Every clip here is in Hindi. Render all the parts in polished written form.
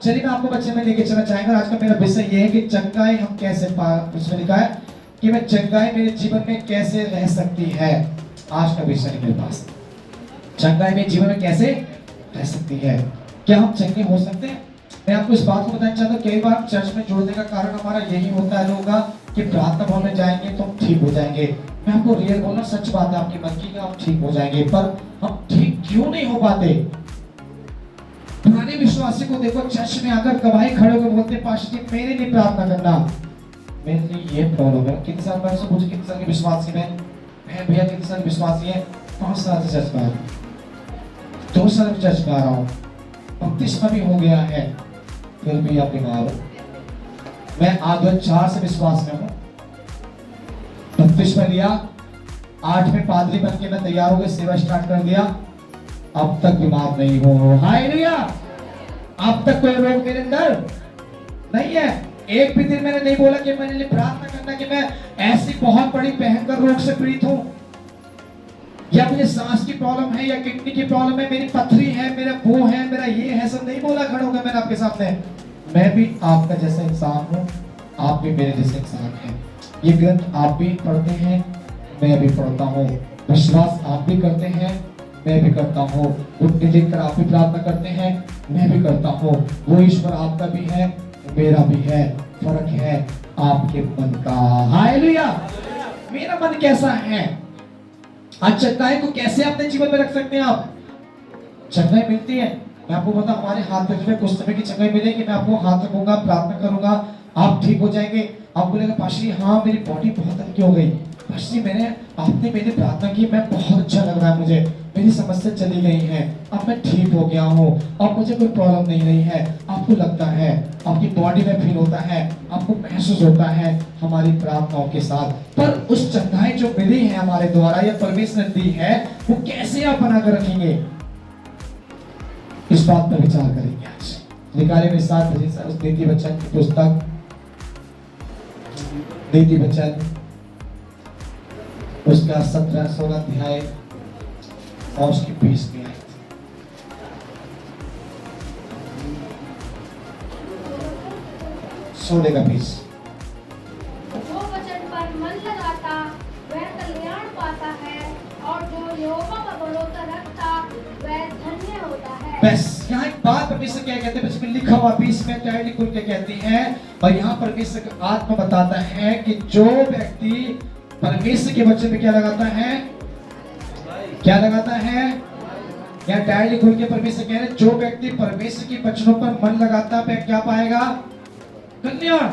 चलिए मैं आपको बच्चे में लेके चलना चाहेंगे। आज का मेरा विषय ये है कि चंगाई हम कैसे उसमें लिखा है कि मैं चंगाई मेरे जीवन में कैसे रह सकती है। आज का विषय है मेरे पास, चंगाई मेरे जीवन में कैसे रह सकती है। क्या हम चंगे हो सकते हैं? मैं आपको इस बात को बताना चाहता हूँ, कई बार हम चर्च में जुड़ने का कारण हमारा यही होता है लोगों का कि प्रार्थना भवन में जाएंगे तो हम ठीक हो जाएंगे। मैं आपको रियल बोलना, सच बात है आपकी मन की, हम ठीक हो जाएंगे, पर हम ठीक क्यों नहीं हो पाते? पुराने विश्वासी को देखो, चर्च में आकर गवाही खड़े होकर बोलते, पास्टर जी मेरे लिए प्रार्थना करना, मेरे लिए ये प्रॉब्लम है। कितने साल पहले से पूछे कितने साल के विश्वासी में है भैया, कितने साल विश्वासी है? 5 साल से चर्च में आ रहा हूँ, 2 साल से चर्च में आ रहा हूँ, बपतिस्मा भी हो गया है, फिर भी आप बीमार हो। मैं 2004 से विश्वास में हूँ, बपतिस्मा लिया, 8वें पादरी बन के मैं तैयार हो गया, सेवा स्टार्ट कर दिया, अब तक बीमार नहीं हो। हालेलुया! अब तक कोई रोग मेरे अंदर नहीं है। एक भी दिन मैंने नहीं बोला कि मेरे लिए प्रार्थना करना कि मैं ऐसी बहुत बड़ी भयंकर रोग से पीड़ित हूं, या मुझे सांस की प्रॉब्लम है, या किडनी की प्रॉब्लम है, मेरी पथरी है, मेरा वो है, मेरा ये है, सब नहीं बोला खड़ा होगा मैंने आपके सामने। मैं भी आपका जैसा इंसान हूं, आप भी मेरे जैसे इंसान हैं। ये ग्रंथ आप भी पढ़ते हैं, मैं भी पढ़ता हूँ, विश्वास आप भी करते हैं, मैं भी करता हूँ, घुटने टेक कर आप भी प्रार्थना करते हैं, मैं भी करता हूँ। वो ईश्वर आपका भी है, मेरा भी है, फर्क है आपके मन का। हालेलुया! मेरा मन कैसा है? आज चंगाई को कैसे अपने जीवन में रख सकते हैं आप? चंगाई मिलती है, मैं आपको बता, हमारे हाथ में कुछ समय की चंगाई मिलेगी। मैं आपको हाथ रखूंगा, प्रार्थना करूंगा, आप ठीक हो जाएंगे। आप बोलेंगे पास्टर जी हाँ मेरी बॉडी बहुत हल्की हो गई, पास्टर जी आपने मेरी प्रार्थना की, मैं बहुत अच्छा लग रहा है, मुझे मेरी समस्या चली गई है, अब मैं ठीक हो गया हूँ, अब मुझे कोई प्रॉब्लम नहीं रही है। आपको लगता है, आपकी बॉडी में फील होता है, आपको महसूस होता है हमारी प्रार्थनाओं के साथ। पर उस चंगाई जो मिली है हमारे द्वारा या परमेश्वर ने दी है, वो कैसे आप बनाकर रखेंगे, इस बात पर विचार करेंगे आज। निकाले में 7 बजे से उस नीति वचन की पुस्तक, नीति वचन उसका 17-16 अध्याय और उसकी 20 में आए 16 का 20। जो वचन पर मन लगाता वह कल्याण पाता है, और जो यहोवा पर भरोसा रखता वह धन्य होता है। बस यहाँ एक बात परमेश्वर क्या कहते हैं, बस में लिखा हुआ 20 में टाइटल खुल के कहती है, और यहाँ परमेश्वर का आत्मा बताता है कि जो व्यक्ति परमेश्वर के वचन पे क्या लगाता है, क्या लगाता है, या डायरी खुल के परमेश्वर कह रहे हैं, जो व्यक्ति परमेश्वर के वचनों पर मन लगाता है क्या पाएगा? कल्याण।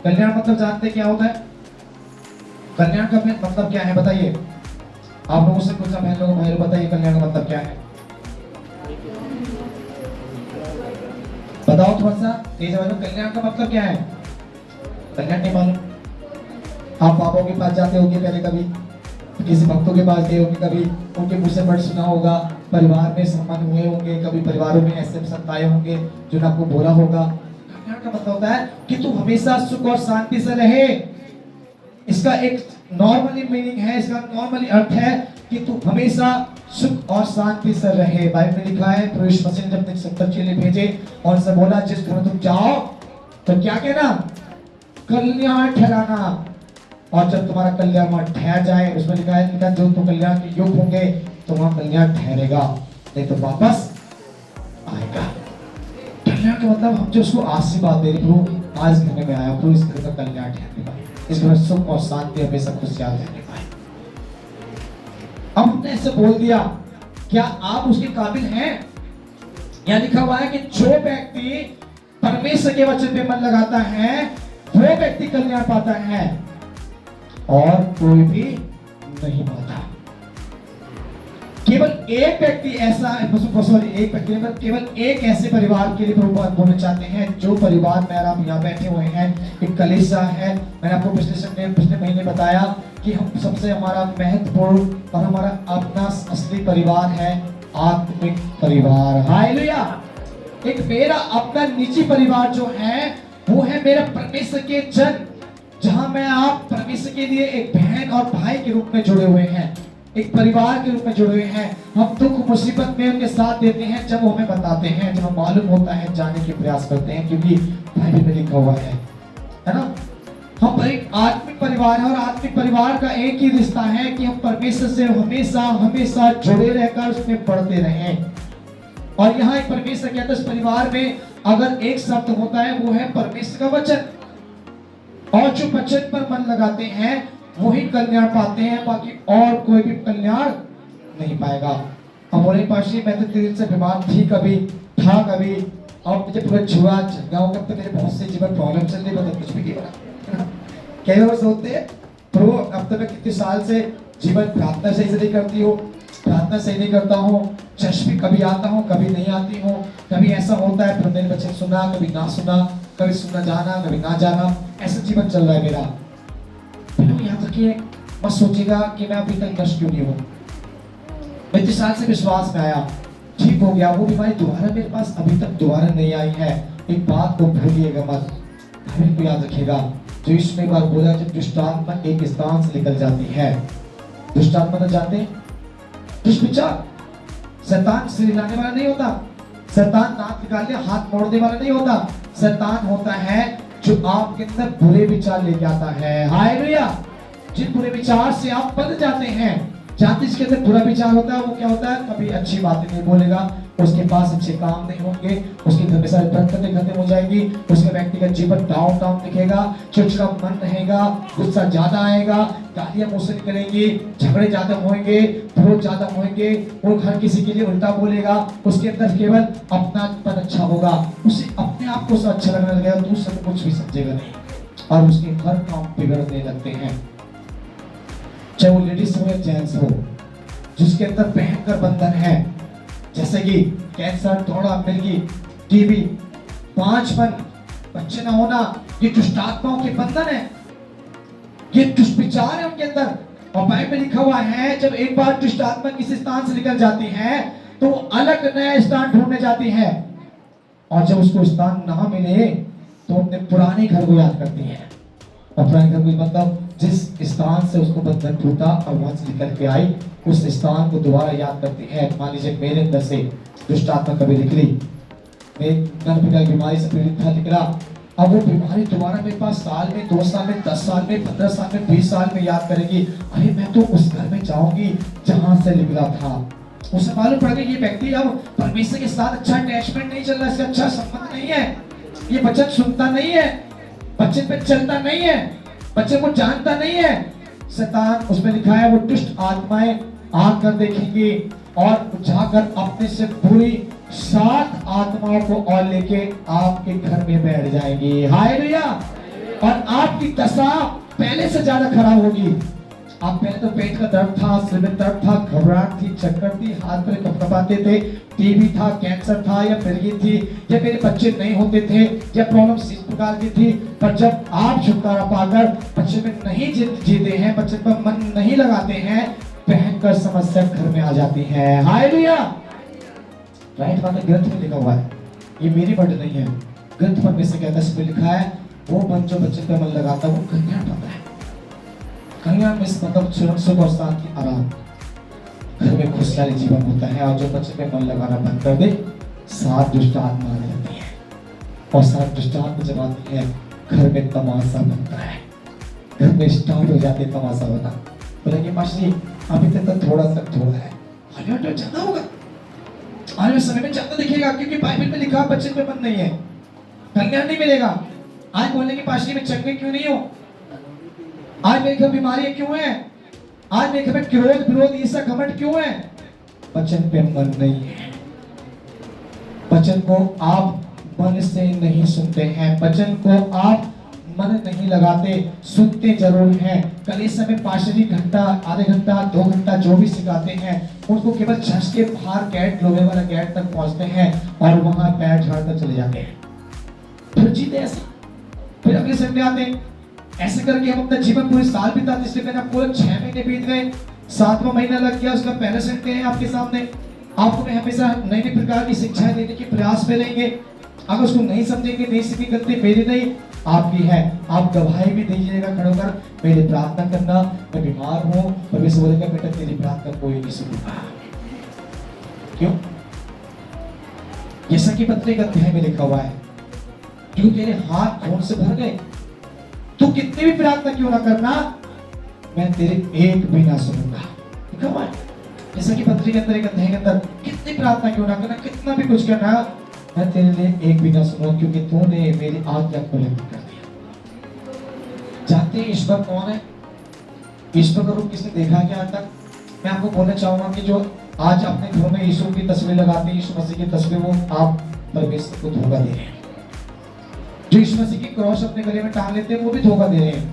कल्याण मतलब जानते क्या होता है? कल्याण का मतलब क्या है बताइए? आप लोगों से पूछा, बहन लोगों भाई बताइए कल्याण का मतलब क्या है? बताओ थोड़ा सा तेज आवाज में, कल्याण का मतलब क्या है? कल्याण नहीं मालूम? आप पापाओं के पास जाते होंगे पहले, कभी किसी भक्तों के पास गए होंगे, कभी उनके मुंह से वर्ड सुना होगा, परिवार में संबंध हुए होंगे, कभी परिवारों में ऐसे संत आए होंगे जो ने आपको बोला होगा। कल्याण का मतलब होता है कि तू हमेशा सुख और शांति से रहे। इसका एक नॉर्मली मीनिंग है, इसका नॉर्मली अर्थ है कि तू हमेशा सुख और शांति से रहे। बाइबल में लिखा है, प्रभु यीशु मसीह ने जब 70 चेले भेजे और उनसे बोला जिस घर तुम जाओ तो क्या कहना? कल्याण ठहराना, और जब तुम्हारा कल्याण वहां ठहर जाए, उसमें लिखा है जो तुम कल्याण के योग्य होंगे तो वहां कल्याण ठहरेगा, नहीं तो वापस आएगा। कल्याण का मतलब हम जो उसको आशीर्वाद दे रहे, प्रभु आज घर में आया, प्रभु इस घर का कल्याण ठहरने पाए, इस घर में सुख और शांति हमेशा खुशहाल रहने पाए। अब हमने ऐसे बोल दिया, क्या आप उसके काबिल हैं? यहाँ लिखा हुआ है कि जो व्यक्ति परमेश्वर के वचन पे मन लगाता है वो व्यक्ति कल्याण पाता है, और कोई भी नहीं पाता। केवल एक व्यक्ति ऐसा केवल एक ऐसे परिवार के लिए प्रभु बोलना चाहते हैं, जो परिवार में आप यहाँ बैठे हुए हैं, एक कलीसिया है। मैंने आपको पिछले महीने बताया कि हम सबसे हमारा महत्वपूर्ण और हमारा अपना असली परिवार है आत्मिक परिवार। हालेलुया! एक मेरा अपना निजी परिवार जो है वो है मेरा परमेश्वर के जन, जहां मैं आप परमेश्वर के लिए एक बहन और भाई के रूप में जुड़े हुए हैं। एक परिवार के रूप में जुड़े हुए हैं। हम दुख मुसीबत में उनके साथ देते हैं जब वो हमें बताते हैं, जब हमें मालूम होता है, जानने के प्रयास करते हैं, क्योंकि बाइबल में लिखा हुआ है ना। हम एक आत्मिक परिवार है और आत्मिक परिवार का एक ही रिश्ता है कि हम परमेश्वर से हमेशा हमेशा जुड़े रहकर उसमें बढ़ते रहें। और यहाँ एक परमेश्वर कहता है इस परिवार में अगर एक शब्द होता है वो है परमेश्वर का वचन, और जो वचन पर मन लगाते हैं वही कल्याण पाते हैं, बाकी और कोई भी कल्याण नहीं पाएगा। अब बोले पाशी मैं तो दिल से बीमार थी, कभी था, कभी अब मुझे पूरा छुआ गाँव कब तक मेरे बहुत से जीवन प्रॉब्लम चल रही, मतलब कुछ भी नहीं हो रहा। कई बार सोचते हैं प्रभु अब तक मैं कितने साल से जीवन प्रार्थना सही से नहीं करती हूँ, प्रार्थना सही नहीं करता हूँ, चर्च भी कभी आता हूँ कभी नहीं आती हूँ, कभी ऐसा होता है मेरे बच्चे सुना कभी ना सुना, कभी सुना जाना कभी ना जाना, ऐसा जीवन चल रहा है मेरा। यहाँ तक कि मत सोचेगा कि मैं अभी तक नष्ट क्यों नहीं हूँ। मैं 3 साल से विश्वास में आया, ठीक हो गया, वो बीमारी दोबारा मेरे पास अभी तक दोबारा नहीं आई है। एक बात को भूलिएगा मत, हमें को याद रखिएगा, जो इसमें बार बोला जब दुष्टात्मा एक स्थान से निकल जाती है, दुष्टात्मा तो जानते हैं दुष्विचार, शैतान से लाने वाला नहीं होता, शैतान दांत निकालने हाथ मोड़ने वाला नहीं होता, शैतान होता है जो आपके अंदर बुरे विचार लेके आता है। हालेलुया। जिन बुरे विचार से आप बंध जाते हैं, जानते जिसके अंदर बुरा विचार होता है वो क्या होता है, कभी अच्छी बातें नहीं बोलेगा, उसके पास अच्छे काम नहीं होंगे, उसके घर में सारी बरकतें खत्म हो जाएगी, उसका व्यक्तिगत जीवन डाउन डाउन दिखेगा, चिड़चिड़ा मन रहेगा, गुस्सा ज्यादा आएगा, गालियां मुंह से निकलेंगी, झगड़े ज्यादा होंगे, विरोध ज्यादा होंगे, वो हर किसी के लिए उल्टा बोलेगा, उसके अंदर केवल अपनापन अच्छा होगा, उसे अपने आप को अच्छा लगने लगेगा, दूसरे को कुछ भी समझेगा नहीं, और उसके हर काम बिगड़ने लगते हैं। चाहे वो लेडीज हो या जेंट्स हो, जिसके अंदर भयंकर बंधन है, जैसे कि कैंसर, थोड़ा मिर्गी, टीबी, 5 बच्चे ना होना, ये दुष्ट आत्माओं के बंधन है, ये दुष्ट विचार है उनके अंदर। और बाइबल में लिखा हुआ है जब एक बार दुष्ट आत्मा किसी स्थान से निकल जाती है तो अलग नया स्थान ढूंढने जाती है, और जब उसको स्थान ना मिले तो अपने पुराने घर को याद करती है। और पुराने घर को मतलब जिस स्थान से उसको बंधन टूटा और वहां से निकल के आई, उस स्थान को दोबारा याद करती है। मान लीजिए मेरे अंदर से दुष्ट आत्मा कभी निकली, मैं गर्भ बीमारी से पीड़ित था, निकला, अब वो बीमारी दोबारा मेरे पास साल में, 2 साल में, 10 साल में, 15 साल में, 20 साल में याद करेगी, अरे मैं तो उस घर में जाऊंगी जहां से निकला था। उसे मालूम पड़ गया ये व्यक्ति अब परमेश्वर के साथ अच्छा अटैचमेंट नहीं चल रहा, इसका अच्छा संबंध नहीं है, ये वचन सुनता नहीं है, वचन पे चलता नहीं है, बच्चे को जानता नहीं है। शैतान उसमें लिखा है वो दुष्ट आत्माएं आकर देखेंगी और जाकर अपने से पूरी 7 आत्माओं को और लेके आपके घर में बैठ जाएंगी। हालेलुया। और आपकी दशा पहले से ज्यादा खराब होगी। आप पहले तो पेट का दर्द था, सिर में दर्द था, घबराहट थी, चक्कर थी, हाथ पैर कपकपाते थे, टीबी था, कैंसर था, या मिर्गी थी, या मेरे बच्चे नहीं होते थे, या प्रॉब्लम इस प्रकार की थी। पर जब आप छुटकारा पाकर बच्चे में नहीं जीते हैं, बच्चे पर मन नहीं लगाते हैं, भयंकर समस्या घर में आ जाती है। हालेलुया। राइट बात है, ग्रंथ में लिखा हुआ है, ये मेरी वर्ड नहीं है, ग्रंथ परमेश्वर कहता है, इसमें लिखा है वो मन जो बच्चे पर मन लगाता है वो कल्याण पाता है। कल्याण में मतलब सुख और शांति, आराम, घर में खुशहाली जीवन होता है। और जो बच्चे पे मन लगाना बंद कर दे, 7 दुष्ट आत्मा आने लगती है, और 7 दुष्ट आत्मा जब आती है घर में तमाशा बनता है, घर में स्टार्ट हो जाते तमाशा बना। बोलेंगे मास्टर जी अभी तक तो थोड़ा है, आने वाले ज्यादा होगा, आने वाले समय में ज्यादा दिखेगा, क्योंकि बाइबल में लिखा बच्चे पे मन नहीं है, कल्याण नहीं मिलेगा। आज बोलेंगे पास्टर जी मैं चंगे क्यों नहीं हूँ, आज मेरे घर बीमारियां क्यों हैं, आज मेरे घर में क्रोध विरोध ईर्ष्या घमंड क्यों है, वचन पे मन नहीं है। वचन को आप मन से नहीं सुनते हैं, वचन को आप मन नहीं लगाते, सुनते जरूर हैं। कल इस समय पास्टरी घंटा, आधे घंटा, 2 घंटा जो भी सिखाते हैं, उनको केवल चर्च के बाहर गेट, लोहे वाला गेट तक पहुंचते हैं और वहां पैर झाड़कर चले जाते हैं, फिर जीते ऐसे, फिर अगले संडे आते हैं। ऐसे करके हम अपना जीवन पूरे साल बिताते, इसलिए मैंने आपको 6 महीने बीत गए, 7वां महीना लग गया, उसका पहले संडे है आपके सामने। आपको मैं हमेशा नई नई प्रकार की शिक्षाएं देने के प्रयास में रहेंगे। अगर उसको नहीं समझेंगे, नहीं सीखी, गलती मेरी नहीं आपकी है, आप गवाही भी दीजिएगा खड़े होकर, मेरी प्रार्थना करना, मैं बीमार हूं, परमेश्वर बोलेगा बेटा तेरी प्रार्थना कोई नहीं सुनेगा। क्यों? यीशु की पत्री का अध्याय में लिखा हुआ है, क्यों तेरे हाथ खून से भर गए, तू कितनी भी प्रार्थना क्यों ना करना, मैं तेरी एक भी ना सुनूंगा। लिखा हुआ है यीशु की पत्री के अंदर, एक अध्याय के अंदर, कितनी प्रार्थना क्यों ना करना, कितना भी कुछ करना, मैं तेरे लिए एक भी ना सुनूंगा, क्योंकि तूने मेरी आज्ञा को उल्लंघन कर दिया। जानते हैं ईश्वर कौन है? ईश्वर का रूप किसने देखा है क्या आज तक? मैं आपको बोलना चाहूंगा कि जो आज अपने घरों में यीशु की तस्वीर लगाते हैं, यीशु मसीह की तस्वीर, वो आप परमेश्वर को धोखा दे रहे हैं। जो यीशु मसीह की क्रॉस अपने गले में टांग लेते हैं, वो भी धोखा दे रहे हैं।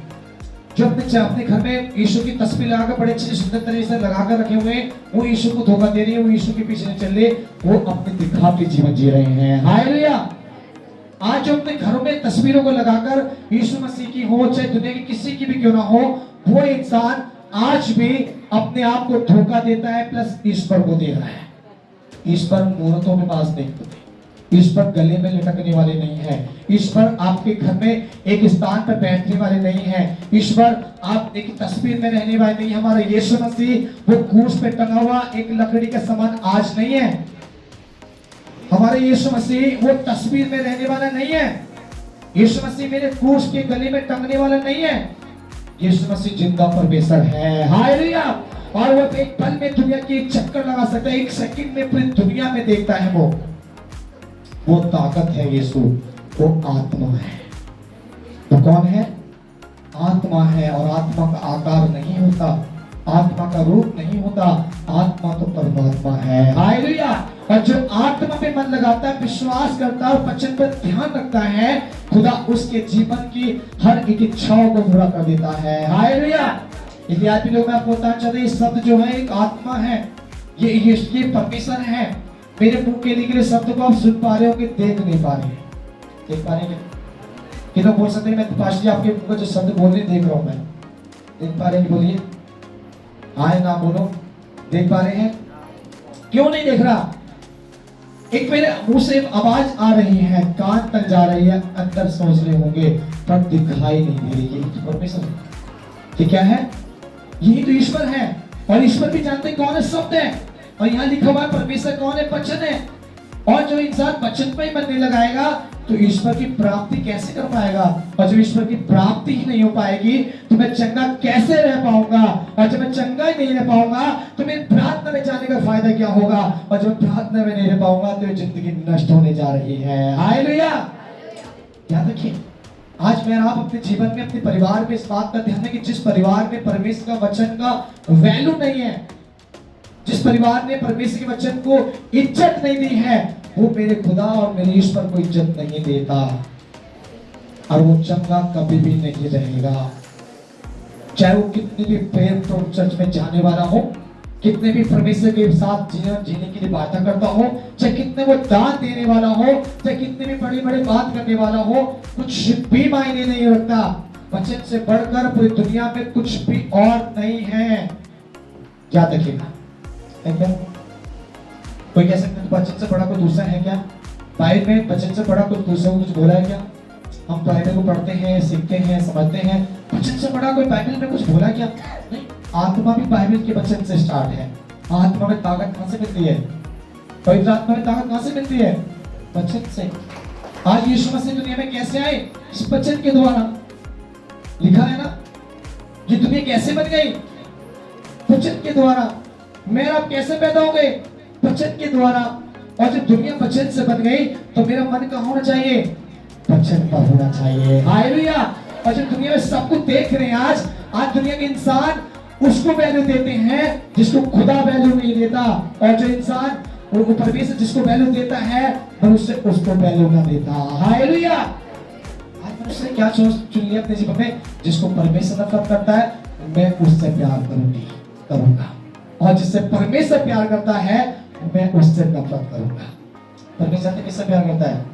जो अपने घर में यीशु की तस्वीर लगाकर बड़े अच्छे सुंदर तरीके से लगाकर रखे हुए हैं, वो यीशु को धोखा दे रही है, वो यीशु के पीछे नहीं चल रहे, वो अपने दिखावटी जीवन जी रहे हैं। हालेलुया। आज जो अपने घरों में तस्वीरों को लगाकर यीशु मसीह की हो, चाहे दुनिया की किसी की भी क्यों ना हो, वो इंसान आज भी अपने आप को धोखा देता है, प्लस ईश्वर को दे रहा है। ईश्वर मूर्तों में पास नहीं होते, ईश्वर गले में लटकने वाले नहीं है, ईश्वर आपके घर में एक स्थान पर बैठने वाले नहीं है, ईश्वर आप एक तस्वीर में रहने वाले नहीं। हमारा यीशु मसीह वो क्रूस पे टंगा हुआ एक लकड़ी का समान आज नहीं है। हमारे यीशु मसीह वो तस्वीर में रहने वाला नहीं है। यीशु मसीह मेरे क्रूस के गले में टंगने वाला नहीं है। यीशु मसीह जिंदा परमेश्वर है। हालेलुया। और वो एक पल में दुनिया की एक चक्कर लगा सकता है, एक सेकंड में पूरी दुनिया में देखता है। वो ताकत है यीशु, वो आत्मा है। तो कौन है? आत्मा है। और आत्मा का आकार नहीं होता, आत्मा का रूप नहीं होता, आत्मा तो परमात्मा है। हालेलुया। और जो आत्मा पे मन लगाता है, विश्वास करता है और वचन पर ध्यान रखता है, खुदा उसके जीवन की हर एक इच्छाओं को पूरा कर देता है। हालेलुया। इसलिए आज भी लोग मैं आपको बताना चाहते हैं, ये शब्द जो है एक आत्मा है, ये परमेश्वर है। मेरे मुंह के निकले शब्द को आप सुन पा रहे हो कि देख नहीं पा रहे हैं? देख पा रहे हैं? कि तो बोल सकते हैं मैं पास आपके मुंह को जो शब्द बोल रहे देख रहा हूं, मैं देख पा रहे हैं? बोलिए हाँ ना बोलो। देख पा रहे हैं? क्यों नहीं देख रहा? एक मेरे मुंह से आवाज आ रही है, कान तक जा रही है, अंदर सोच रहे होंगे पर दिखाई नहीं दे रही। यही तो परमेश्वर है। कि क्या है? यही तो ईश्वर है। और ईश्वर भी जानते हैं कौन है, शब्द है। और यहाँ लिखा हुआ है परमेश्वर कौन है? वचन है। और जो इंसान वचन पे ही मन नहीं लगाएगा तो ईश्वर की प्राप्ति कैसे कर पाएगा? और जब ईश्वर की प्राप्ति ही नहीं हो पाएगी तो मैं चंगा कैसे रह पाऊंगा? और जब मैं चंगा ही नहीं रह पाऊंगा तो मेरी प्रार्थना में जाने का फायदा क्या होगा? और जब प्रार्थना में नहीं रह पाऊंगा तो जिंदगी नष्ट होने जा रही है। हालेलुया। याद रखिए, आज मैं आप अपने जीवन में, अपने परिवार में इस बात का ध्यान है कि जिस परिवार में परमेश्वर का वचन का वैल्यू नहीं है, जिस परिवार ने परमेश्वर के वचन को इज्जत नहीं दी है, वो मेरे खुदा और मेरे ईश्वर को इज्जत नहीं देता, और वो चंगा कभी भी नहीं रहेगा। चाहे वो कितनी भी प्रेम तो चर्च में जाने वाला हो, कितने भी परमेश्वर के साथ जीवन जीने के लिए बातें करता हो, चाहे कितने वो दान देने वाला हो, चाहे कितने भी बड़ी बड़ी बात करने वाला हो, कुछ भी मायने नहीं रखता। वचन से बढ़कर पूरी दुनिया में कुछ भी और नहीं है। याद रखिएगा। क्या कोई कह सकते हैं वचन से बड़ा कोई दूसरा है क्या? बाइबल में वचन से बड़ा कोई दूसरा कुछ बोला है क्या? हम बाइबल को पढ़ते हैं, सीखते हैं, समझते हैं, वचन से बड़ा कोई बाइबल में कुछ बोला क्या? नहीं। आत्मा भी बाइबल के वचन से स्टार्ट है। आत्मा में ताकत कहां से मिलती है? पवित्र आत्मा में ताकत कहां से मिलती है? वचन से। आज यीशु मसीह दुनिया में कैसे आए? इस वचन के द्वारा। लिखा है ना, ये दुनिया कैसे बन गई? वचन के द्वारा। मैं आप कैसे पैदा हो गए? वचन के द्वारा। और जब दुनिया वचन से बन गई तो मेरा मन कहाँ होना चाहिए? वचन पर होना चाहिए। हालेलुया। और जब दुनिया में सब कुछ देख रहे हैं, आज दुनिया के इंसान उसको वैल्यू देते हैं जिसको खुदा वैल्यू नहीं देता, और जो इंसान वो परमेश्वर जिसको वैल्यू देता है मनुष्य उसको वैल्यू ना देता। हालेलुया। आज मनुष्य ने क्या चुन लिया अपने जीवन में? जिसको परमेश्वर नफरत करता है मैं उससे प्यार करूंगा, और जिससे परमेश्वर प्यार करता है मैं उससे नफरत करूंगा। परमेश्वर ने किससे प्यार करता है?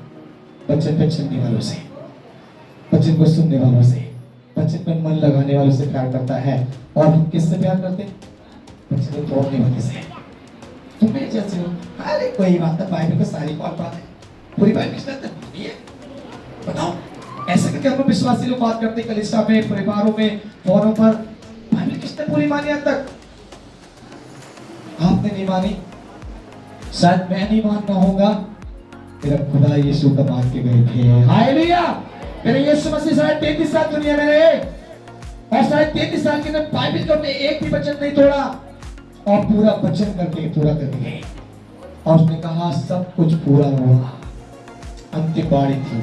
वचन पे चलने वालों से, वचन को सुनने वालों से, वचन पे मन लगाने वालों से प्यार करता है। और हम किससे प्यार करते हैं? वचन को तोड़ने वाले से। तुम मेरे जैसे हो, अरे कोई बात है, बाइबल को सारी कौन बात है, पूरी बाइबल बताओ, ऐसे करके हम विश्वासी लोग बात करते हैं कलीसिया में, परिवारों में, फोनों पर। बाइबल किसने पूरी मानी आज तक? आपने नहीं मानी, शायद मैं नहीं मानना होगा, मेरा खुदा यीशु तो मान के गए थे। हालेलुया। मेरे यीशु मसीह शायद 33 साल दुनिया में रहे और शायद 33 साल के अंदर बाइबल का अपने एक भी वचन नहीं तोड़ा और पूरा वचन करके पूरा कर दिए। और उसने कहा सब कुछ पूरा हुआ, अंतिम बारी थी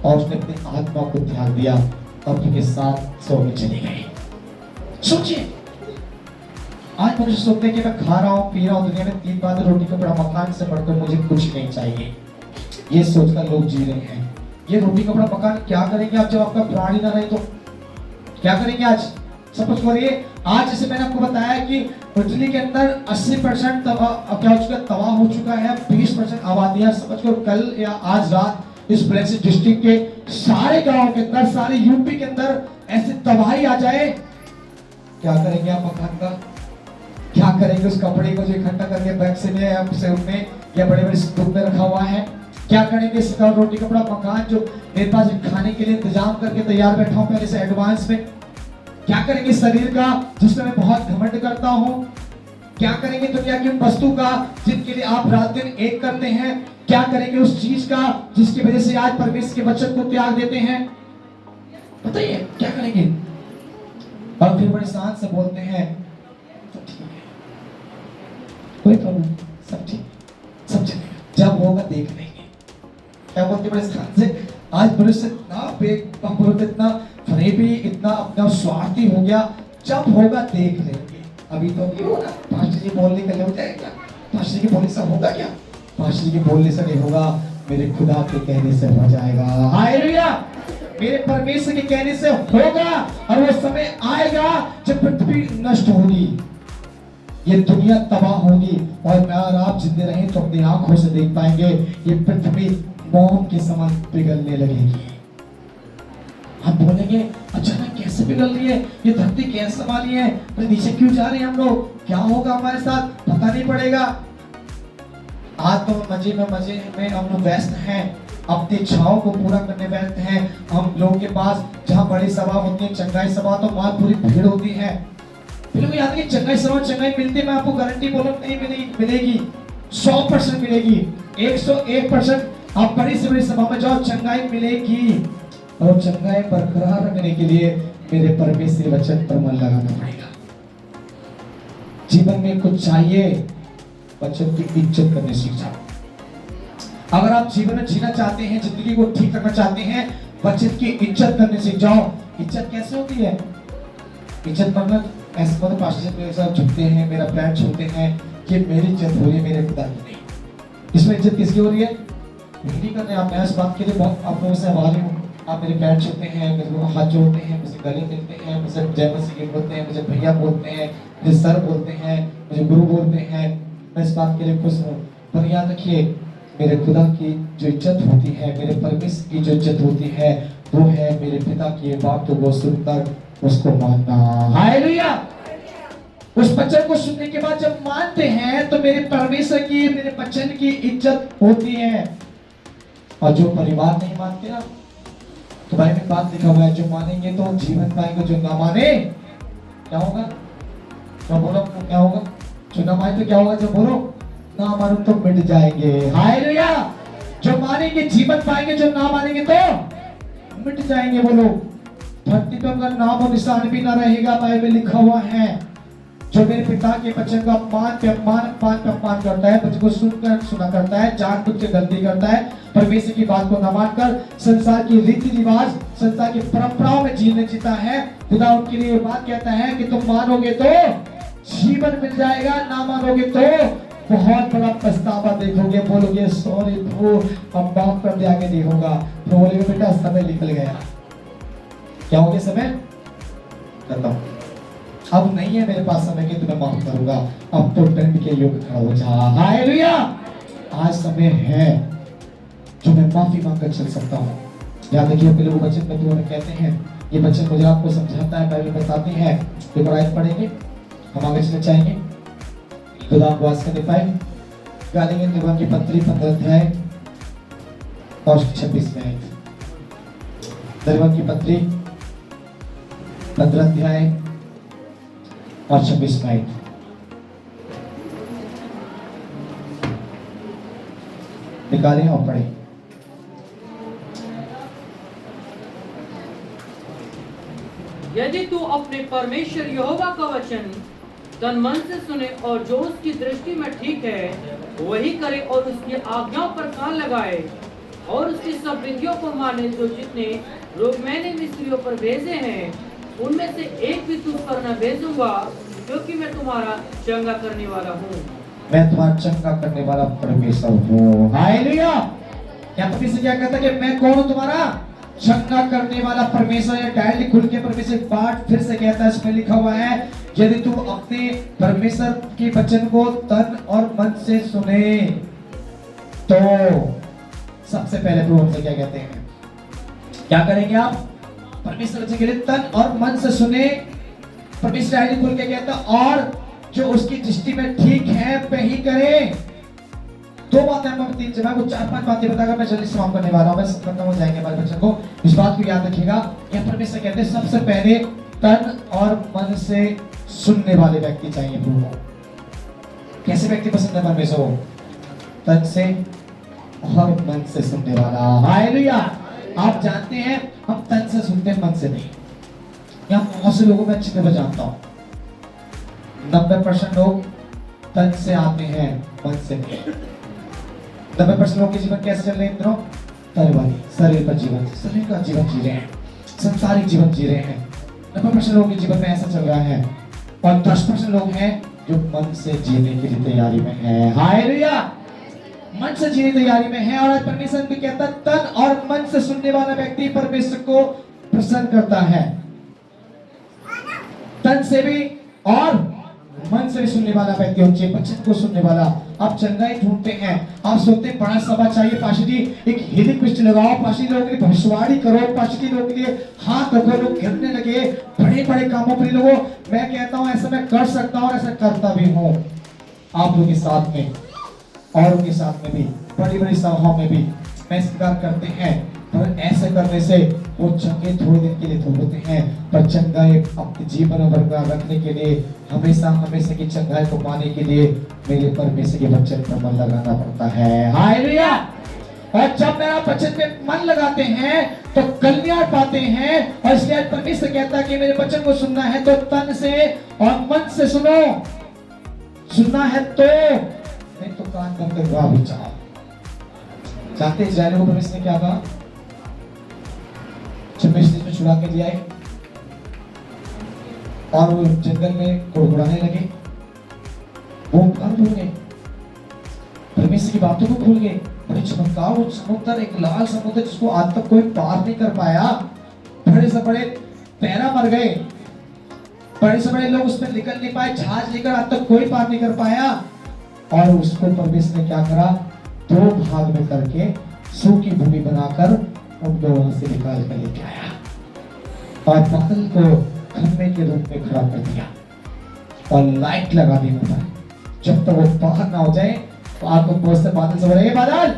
और उसने अपनी आत्मा को त्याग दिया और अपने साथ सो में चली गई। सोचिए, आज मुझे सोचते हैं कि मैं खा रहा हूँ, पी रहा हूँ, दुनिया में 3 बार रोटी कपड़ा मकान से बढ़कर मुझे कुछ नहीं चाहिए, ये सोचकर लोग जी रहे हैं। ये रोटी कपड़ा मकान क्या करेंगे आप जब आपका प्राण ही ना रहे? तो क्या करेंगे आज? सब कुछ करिए। आज जैसे मैंने आपको बताया कि इटली के अंदर 80% क्या हो चुका, तबाह हो चुका है। 20% आबादियां समझ कर कल या आज रात इस ब्रेक्सिट डिस्ट्रिक्ट के सारे गांव के अंदर, सारे यूपी के अंदर ऐसे तबाही आ जाए, क्या करेंगे आप मकान का? क्या करेंगे उस कपड़े को जो इकट्ठा करके बैग से में या उनमें या बड़े बड़े स्तूप में रखा हुआ है? क्या करेंगे इसका रोटी कपड़ा मकान जो मेरे पास खाने के लिए इंतजाम करके तैयार बैठा हूं पहले से एडवांस में? क्या करेंगे शरीर का जिसमें मैं बहुत घमंड करता हूं? क्या करेंगे दुनिया की उन वस्तु का जिनके लिए आप रात दिन एक करते हैं? क्या करेंगे उस चीज का जिसकी वजह से आज परमेश्वर के वचन को त्याग देते हैं? बताइए क्या करेंगे? और फिर बड़े शान से बोलते हैं तो ठीक है, कोई प्रॉब्लम, सब ठीक, सब चलेगा, जब होगा देख लेंगे। क्या बोलते बड़े शान से? आज मनुष्य इतना फरेबी, इतना अपना स्वार्थी हो गया, जब होगा देख लेंगे। अभी तो नहीं होगा, पास्टर जी बोलने के लिए हो जाएगा, पास्टर जी के बोलने से होगा क्या? पास्टर जी के बोलने से नहीं होगा, मेरे खुदा के कहने से हो जाएगा। हालेलुया। मेरे परमेश्वर के कहने से होगा और वो समय आएगा जब पृथ्वी नष्ट होगी, ये दुनिया तबाह होगी और मैं और आप जिंदे रहें तो अपनी आंखों से देख पाएंगे ये पृथ्वी मोम के समान पिघलने लगेगी। आप बोलेंगे अचानक कैसे पिघल रही है, ये धरती कैसे संभाली है, तो नीचे क्यों जा रहे हैं हम लोग, क्या होगा हमारे साथ, पता नहीं पड़ेगा। आज तो मजे में हम लोग व्यस्त हैं, अपनी इच्छाओं को पूरा करने व्यस्त हैं। हम लोगों के पास जहाँ बड़ी सभा होती है, चंगाई सभा, तो वहाँ पूरी भीड़ होती है। फिर लोग याद कि चंगाई सभा चंगाई मिलती है, मैं आपको गारंटी बोलूं नहीं मिलेगी, 100% मिलेगी, 101%। आप बड़ी से बड़ी सभा में जाओ, चंगाई मिलेगी। और चंगाई बरकरार रखने के लिए मेरे परमेश्वर वचन पर मन लगाना पड़ेगा। जीवन में कुछ चाहिए, वचन की इज्जत करने सीख जाओ। अगर आप जीवन में जीना चाहते हैं, जिंदगी को ठीक करना चाहते हैं, वचन की इज्जत करने सीख जाओ। इज्जत कैसे होती है? इज्जत मतलब ऐसे मतलब पास्टर जी मेरे साथ झुकते हैं, मेरा पैर छूते हैं, कि मेरी इज्जत हो रही है, मेरे खुदा की नहीं। इसमें इज्जत किसकी हो रही है? मेरी कर रहे हैं। आप इस बात के लिए बहुत आप लोगों से आभारी हूँ। आप मेरे पैर छूते हैं, मेरे को हाथ जोड़ते हैं, मुझे गले मिलते हैं, मुझे जय मसीह बोलते हैं, मुझे भैया बोलते हैं, मुझे सर बोलते हैं, मुझे गुरु बोलते हैं। मैं इस बात के लिए खुश हूँ। पर याद रखिए, मेरे खुदा की जो इज्जत होती है, मेरे परमेश्वर की जो इज्जत होती है, वो है मेरे पिता की बातों को सुनकर उसको मानना। हालेलुया। उस वचन को सुनने के बाद जब मानते हैं तो मेरे परमेश्वर की, मेरे वचन की इज्जत होती है। और जो परिवार नहीं मानते ना, तो भाई में बात लिखा हुआ है, जो मानेंगे तो जीवन पाएंगे, जो ना माने क्या होगा? तो बोलो क्या होगा? जो ना माने तो क्या होगा? जो बोलो ना मानो तो मिट जाएंगे। हालेलुया। जो मानेंगे जीवन पाएंगे, जो ना मानेंगे तो मिट जाएंगे। बोलो, धरती पर उनका नाम और निशान भी ना रहेगा, बाइबल लिखा हुआ है। जो मेरे पिता के वचन का अपमान पे अपमान करता है, वचन को सुनकर सुना करता है, जानबूझ के गलती करता है, परमेश्वर की बात को न मानकर संसार की रीति रिवाज, संसार की परंपराओं में जीता है, खुदा उनके लिए बात कहता है कि तुम मानोगे तो जीवन मिल जाएगा, ना मानोगे तो बहुत बड़ा पछतावा देखोगे। बोलोगे सॉरी प्रभु, अब माफ कर दे, आगे नहीं होगा। तो बोलेगे बेटा समय निकल गया। क्या हो गया? समय खत्म, अब नहीं है मेरे पास समय कि तुम्हें माफ करूंगा, अब तो दंड के योग खड़ा हो जा। हालेलुया। आज समय है जो मैं माफी मांगकर चल सकता हूँ। याद रखिए, अपने लोग वचन में तुम्हें कहते हैं, ये वचन मुझे आपको समझाता है, बाइबल बताती है। एक और आयत पढ़ेंगे, हम आगे चलना चाहेंगे। खुदा को आवाज करने पाए, गालियों की पत्री 15 अध्याय और 26 में आयत। दरबार की पत्री 15 अध्याय और 26 आयत। निकालें और पढ़ें। यदि तू अपने परमेश्वर यहोवा का वचन तन मन से सुने और जो उसकी दृष्टि में ठीक है वही करे और उसकी आज्ञाओं पर कान लगाए और उसकी सब विधियों को माने, जो जितने लोग मैंने मिस्रियों पर भेजे हैं उनमें से एक भी तुझ पर न भेजूंगा, क्योंकि मैं तुम्हारा चंगा करने वाला हूँ। मैं तुम्हारा चंगा करने वाला परमेश्वर हूँ। हालेलुया। क्या परमेश्वर क्या कहता है कि मैं कौन हूँ? तुम्हारा चंगा करने वाला परमेश्वर। या डायरेक्टली खुल के परमेश्वर बात फिर से कहता है, इसमें लिखा हुआ है, यदि तुम अपने परमेश्वर के वचन को तन और मन से सुने तो सबसे पहले प्रभु हमसे क्या कहते हैं? क्या करेंगे आप? परमेश्वर के लिए तन और मन से सुने। परमेश्वर डायरेक्टली खुल के कहता और जो उसकी दृष्टि में ठीक है वही करें। दो बातें हम तीन जगह को 4-5 बातें बताकर मैं जल्दी समाप्त करने वाला हूं। बस खत्म हो जाएंगे हमारे बच्चों को। इस बात को याद रखिएगा, यह परमेश्वर कहते हैं सबसे पहले तन और मन से सुनने वाले व्यक्ति चाहिए प्रभु को। कैसे व्यक्ति पसंद है परमेश्वर को? तन से और मन से सुनने वाला। हालेलुया। आप जानते हैं हम तन से सुनते हैं, मन से नहीं। यहाँ बहुत से लोगों में अच्छी तरह जानता हूं 90% लोग तन से आते हैं, मन से नहीं। 90% लोगों के जीवन कैसे चल रहे हैं मित्रों? तरवारी शरीर का जीवन, शरीर का जीवन जी रहे हैं, संसारिक जीवन जी रहे हैं। 90% लोगों के जीवन में ऐसा चल रहा है और 10% लोग हैं जो मन से जीने की तैयारी में है। हालेलुया। मन से जीने की तैयारी में है। और आज परमेश्वर भी कहता है तन और मन से सुनने वाला व्यक्ति परमेश्वर को प्रसन्न करता है। तन से भी और मन से सुनने वाला व्यक्ति होना चाहिए, वचन को सुनने वाला। आप चंगाई ढूंढते हैं, आप सोचते हैं बड़ा सभा चाहिए, पाशी जी एक हीलिंग मिनिस्ट्री लगाओ, पाशी लोगों के लिए भविष्यवाणी करो, पाशी जी लोगों के लिए हाथ रखो, लोग गिरने लगे, बड़े बड़े कामों पर लोगों। मैं कहता हूं ऐसा मैं कर सकता हूं और ऐसा करता भी हूं आप लोगों के साथ में और उनके साथ में भी, बड़ी बड़ी सभाओं में भी मैं स्वीकार करते हैं। पर ऐसे करने से वो चंगे थोड़े दिन के लिए तो होते हैं, पर चंगाई अपने जीवन में बरकरार रखने के लिए, हमेशा हमेशा की चंगाई को पाने के लिए मेरे परमेश्वर के वचन पर मन लगाना पड़ता है। हालेलुया। और जब मेरा वचन पे मन लगाते हैं तो कल्याण पाते हैं। और इसलिए परमेश्वर कहता है कि मेरे वचन को सुनना है तो तन से और मन से सुनो। सुनना है तो, नहीं तो कान बंद कर गा भी चाहो। जानते इस्राएल को परमेश्वर ने क्या कहा? जब मिस्र में छुड़ा के ले आए और वो जंगल में कुड़कुड़ाने लगे, वो कब भूल गए? परमेश्वर की बातों को भूल गए। बड़े चमत्कार, वो समुद्र एक लाल समुद्र जिसको आज तक कोई पार नहीं कर पाया, बड़े से बड़े पैरा मर गए, बड़े से बड़े लोग उसमें निकल नहीं पाए, जहाज लेकर आज तक कोई पार नहीं कर पाया। और उसको परमेश्वर ने क्या करा? 2 भाग में करके सूखी भूमि बनाकर उन लोगों से निकाल कर लेके आया और बादल को खंभे के रूप में खड़ा कर दिया और लाइट लगा दी ऊपर। जब तक वो बाहर ना हो जाए तो आपको बहुत से बादल से बोले, बादल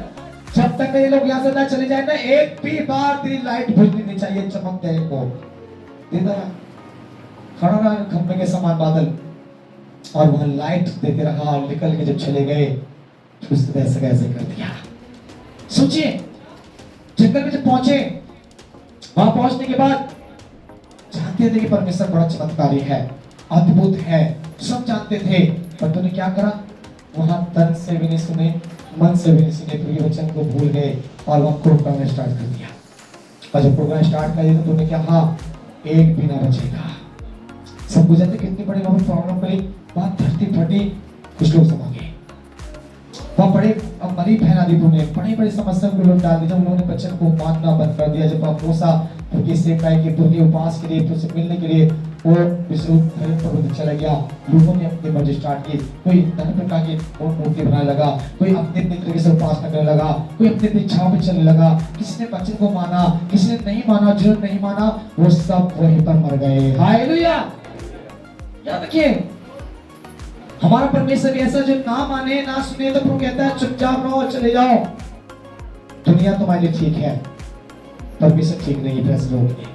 जब तक ये लोग यहाँ से ना चले जाए ना, एक भी बार तेरी लाइट बुझनी नहीं चाहिए, चमक दे को दे दो। खड़ा रहा खंभे के समान बादल और वह लाइट देते रहा और निकल के जब चले गए उसने ऐसे कैसे कर दिया। सोचिए जंगल में जब पहुंचे, वहां पहुंचने के बाद जानते थे कि परमेश्वर बड़ा चमत्कारी है, अद्भुत है, सब जानते थे, पर तूने क्या करा? वहां तन से भी नहीं सुने, मन से भी नहीं सुने, प्रिय वचन को भूल गए और वहां प्रोग्राम स्टार्ट कर दिया। और जब प्रोग्राम स्टार्ट कर दिया तो तूने क्या? हाँ, एक भी ना बचेगा। सब कुछ जानते कितनी बड़ी वहां प्रॉब्लम करी, वहां धरती फटी, कुछ लोग समा गए, वहां बड़े मरी फैला दी तूने, बड़ी बड़ी समस्या को लोग डाल दी। जब उन्होंने बच्चन को मानना बंद कर दिया, जब मूसा उनकी सेवकाई के पूरी उपवास के लिए तुझसे मिलने के लिए वो विश्व चला गया, लोगों ने अपनी मर्जी स्टार्ट की, कोई तरह प्रकार की मूर्ति बनाने लगा, कोई अपने अपने तरीके से उपासना करने लगा, कोई अपनी अपनी इच्छाओं पे चलने लगा, किसी ने बच्चन को माना, किसी ने नहीं माना, जिन्होंने नहीं माना वो सब वहीं पर मर गए। हालेलुया। याद रखिए हमारा परमेश्वर भी ऐसा जो ना माने ना सुने तो प्रभु कहता है चुपचाप रहो, चले जाओ। दुनिया तुम्हारे लिए ठीक है परमेश्वर ठीक नहीं है ऐसे लोगों के लिए।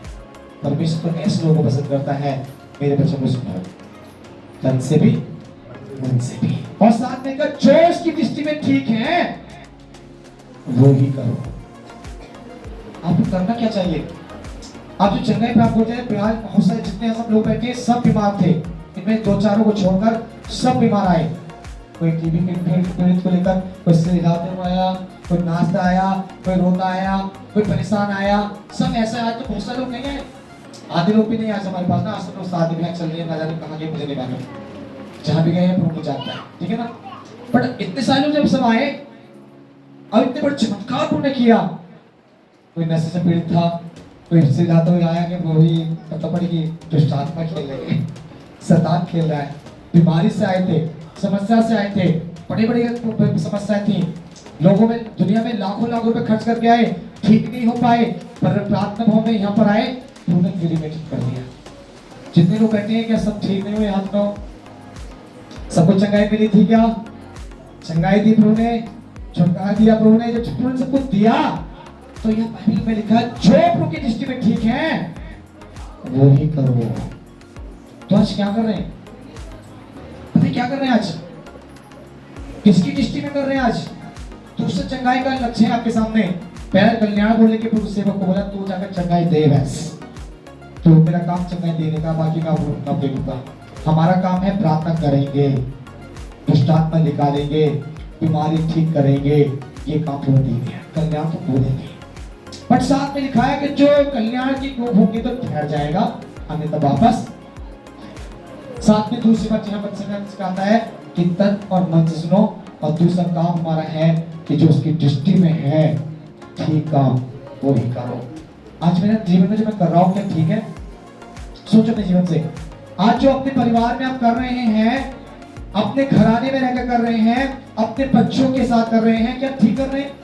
परमेश्वर तो ऐसे लोगों को पसंद करता है, मेरे बच्चों को सुनो, तन से भी मन से भी, और साथ में कहा जो उसकी दृष्टि में ठीक है वो ही करो। आपको करना क्या चाहिए? आप जो चंगाई प्राप्त होते हैं, बहुत सारे जितने सब लोग बैठे सब बीमार थे, इनमें दो चारों को छोड़कर सब बीमार आए। कोई टीबी पीड़ित को लेकर, कोई सिर हिलाते हुए आया, कोई नाचता आया, कोई रोता आया, कोई परेशान आया, सब ऐसे आए। तो बहुत सारे लोग नहीं है, आधे लोग भी नहीं आए हमारे पास ना। आज तो शादी ब्याह चल रही है, ना जाने कहाँ गए मुझे नहीं मालूम, जहाँ भी गए हैं प्रभु जानता है, ठीक है ना। बट इतने सारे लोग जब सब आए और इतने बड़े चमत्कार उन्होंने किया, कोई नशे से पीड़ित था, कोई सिर हिलाते हुए आया कि वो ही पता पड़ी जो आत्मा खेल रहे हैं, शैतान खेल रहा है। बीमारी से आए थे, समस्या से आए थे, बड़ी बड़ी समस्याएं थी, लोगों में दुनिया में लाखों लाख रुपए खर्च करके आए, ठीक नहीं हो पाए, पर प्रार्थना भवन में यहाँ पर आए, उन्होंने फ्री में ठीक कर दिया। जितने लोग कहते हैं क्या सब ठीक नहीं हुए, हाथ में सबको चंगाई मिली थी क्या? चंगाई दी प्रभु ने, छुटकारा दिया प्रभु ने। जब प्रभु ने सब कुछ दिया तो यह बाइबल में लिखा जो प्रभु की दृष्टि में ठीक है वो ही करो। तो आज क्या कर रहे हैं? पता है क्या कर रहे हैं आज? किसकी दृष्टि में कर रहे हैं आज? दूसरे चंगाई का लक्ष्य है आपके सामने। पहले कल्याण बोलने के प्रभु सेवक को बोला तू जाकर चंगाई दे, बस तो मेरा काम चंगाई देने का, बाकी का वो देखूंगा। हमारा काम है प्रार्थना करेंगे, दुष्ट आत्मा निकालेंगे, बीमारी ठीक करेंगे, ये काम प्रभु देंगे, कल्याण को बोलेंगे। बट साथ में लिखा है कि जो कल्याण की को होगी तो ठहर जाएगा, अन्यथा वापस। साथ में दूसरी बात यहाँ पर सिखाता है कि तन और मन से सुनो, और दूसरा काम हमारा है कि जो उसकी दृष्टि में है ठीक काम वो ही करो। आज मेरे जीवन में जो मैं कर रहा हूँ क्या ठीक है? सोचो अपने जीवन से। आज जो अपने परिवार में आप कर रहे हैं, अपने घराने में रहकर कर रहे हैं, अपने बच्चों के साथ कर रहे हैं, क्या ठीक कर रहे हैं?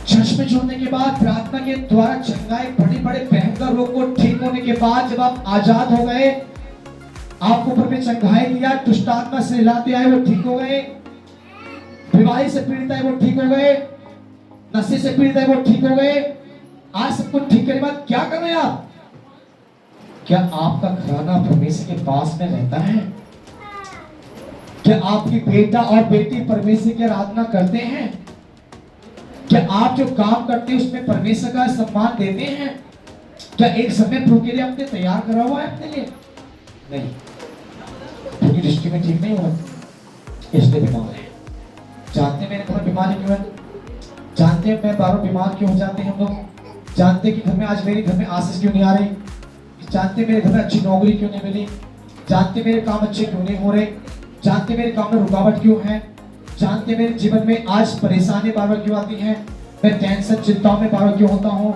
चर्च में जुड़ने के बाद, प्रार्थना के द्वारा चंगाई, बड़े बड़े भयंकर रोग को ठीक होने के बाद जब आप आजाद हो गए, आपको ऊपर में चंगाई दिया, दुष्ट आत्मा से हिलाते आए वो ठीक हो गए, बीमारी से पीड़ित है वो ठीक हो गए, नशे से पीड़ित है वो ठीक हो गए। आज सब कुछ ठीक करने के बाद क्या कर रहे हैं आप? क्या आपका घराना परमेश्वर के पास में रहता है? क्या आपकी बेटा और बेटी परमेश्वर की आराधना करते हैं? क्या आप जो काम करते हैं उसमें परमेश्वर का सम्मान देते हैं? क्या एक समय प्रभु के लिए आपने तैयार करा हुआ है अपने लिए? नहीं, क्योंकि दृष्टि में ठीक नहीं हुआ, इसलिए बीमार है। जानते हैं मेरे घर में बीमारी क्यों है? जानते हैं मैं बारों बीमार क्यों हो जाते हैं हम लोग? जानते हैं कि घर में आज मेरे घर में आशीष क्यों नहीं आ रही? जानते मेरे घर में अच्छी नौकरी क्यों नहीं मिली? जानते मेरे काम अच्छे क्यों नहीं हो रहे? जानते मेरे काम में रुकावट क्यों है? जानते मेरे जीवन में आज परेशानी बार बार क्यों आती है? मैं टेंशन चिंताओं में बार बार क्यों होता हूँ?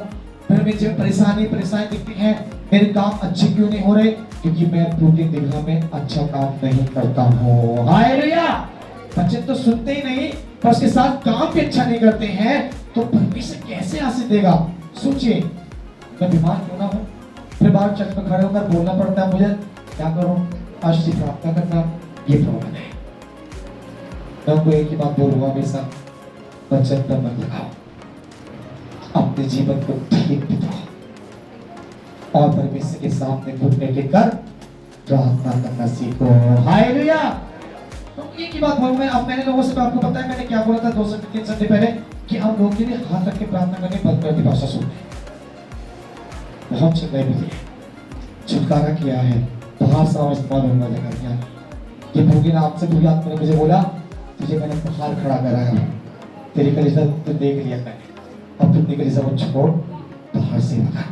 मेरे में जीवन परेशानी दिखती है, मेरे काम अच्छे क्यों नहीं हो रहे? क्योंकि मैं प्रभु की निगाह में अच्छा काम नहीं करता हूँ। हालेलुया! बच्चे तो सुनते ही नहीं, पर उसके साथ काम भी अच्छा नहीं करते हैं, तो परमेश्वर कैसे आशीष देगा? सोचिए, मैं बीमार क्यों ना हूँ, फिर बाहर चर्च में खड़े होकर बोलना पड़ता है मुझे, क्या करूं? आज से प्रार्थना करना ये प्रॉब्लम है। मैं आपको एक ही बात बोलूंगा हमेशा, वचन पर मन लगाओ, अपने जीवन को ठीक बिताओ और परमेश्वर के सामने घुटने टेककर प्रार्थना करना सीखो। हालेलुया! तो एक ही बात बोलूंगा। अब मैंने लोगों से, आपको पता है मैंने क्या बोला था 2-3 संडे पहले, कि हम लोगों के लिए हाथ रख के प्रार्थना करने बंद कर दी भाषा सुनते। बहुत चंगाई मिली है, छुटकारा किया है, भाषा इस्तेमाल होने लगा दिया। ये भूगी नाम से भूगी आत्मा ने मुझे बोला तुझे मैंने बाहर खड़ा कराया हूँ, तेरी कलीसिया तो देख लिया मैंने, अब तुम कलीसिया को छोड़ बाहर से भगा।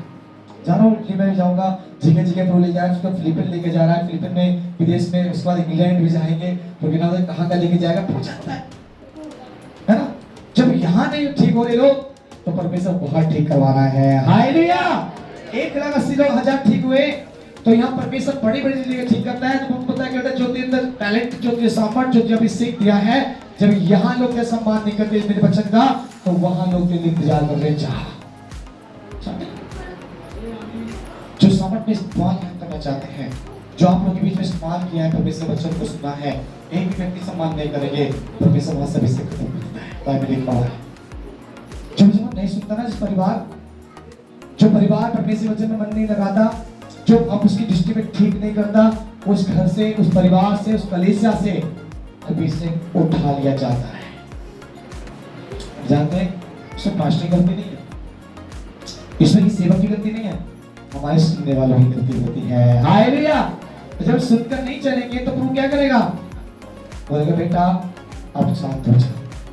जा रहा हूँ इटली में जाऊँगा, जगह जगह प्रो ले जाएगा, उसको फिलिपिन लेके जा रहा है, फिलिपिन में विदेश में, उसके बाद इंग्लैंड भी जाएंगे, तो कहाँ का लेके जाएगा पहुँच जाता है ना। जब यहाँ नहीं ठीक हो रहे लोग तो परमेश्वर बाहर ठीक करवाना है। हालेलुया! 1,80,000 ठीक हुए तो यहाँ परमेश्वर बड़ी बड़ी चीजें ठीक करता है। तो हमको पता है कि जो तेरे अंदर टैलेंट, जो तेरे सामर्थ्य, जो अभी सीख दिया है, जब यहाँ लोग तेरा सम्मान नहीं करते मेरे बच्चन का, तो वहां लोग तेरे लिए इंतजार कर रहे हैं। जो सामर्थ्य में इस्तेमाल करना चाहते हैं, जो आप लोगों के बीच में इस्तेमाल किया है, परमेश्वर बच्चन को सुना है, एक भी व्यक्ति सम्मान नहीं करेंगे, परमेश्वर वहां से भी खत्म कर देता है। बाइबल लिखा हुआ है, जो नहीं सुनता ना, जो परिवार परमेश्वर वचन में मन नहीं लगाता, जो अब उसकी दृष्टि में ठीक नहीं करता, उस घर से, उस परिवार से, उस कलीसिया से अभी से उठा लिया जाता है। जानते हैं, उसमें पास्टर की गलती नहीं है, ईश्वर की सेवा की गलती नहीं है, हमारे सुनने वालों की गलती होती है। हालेलुया। जब सुनकर नहीं चलेंगे तो प्रभु क्या करेगा? बोलेगा बेटा अब शांत हो जा,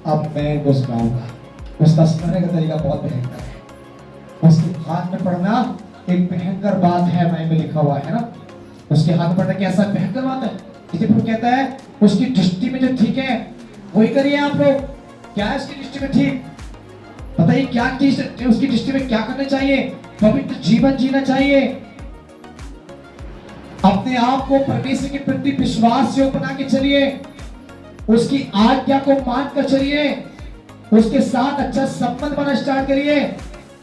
अब मैं कुछ गाऊंगा। उसका सुनने का तरीका बहुत भयंकर है। उसके हाथ में पढ़ना एक भयंकर बात है, बाइबल में लिखा हुआ है ना, उसके हाथ में पढ़ना कैसा भयंकर बात है। इसलिए प्रभु कहता है उसकी दृष्टि में जो ठीक है वही करिए आप लोग। क्या है उसकी दृष्टि में ठीक? बताइए क्या चीज उसकी दृष्टि में क्या करना चाहिए? पवित्र जीवन जीना चाहिए, अपने आप को परमेश्वर के प्रति विश्वास योग्य बना के चलिए, उसकी आज्ञा को मानकर चलिए, उसके साथ अच्छा संबंध बनाना स्टार्ट करिए,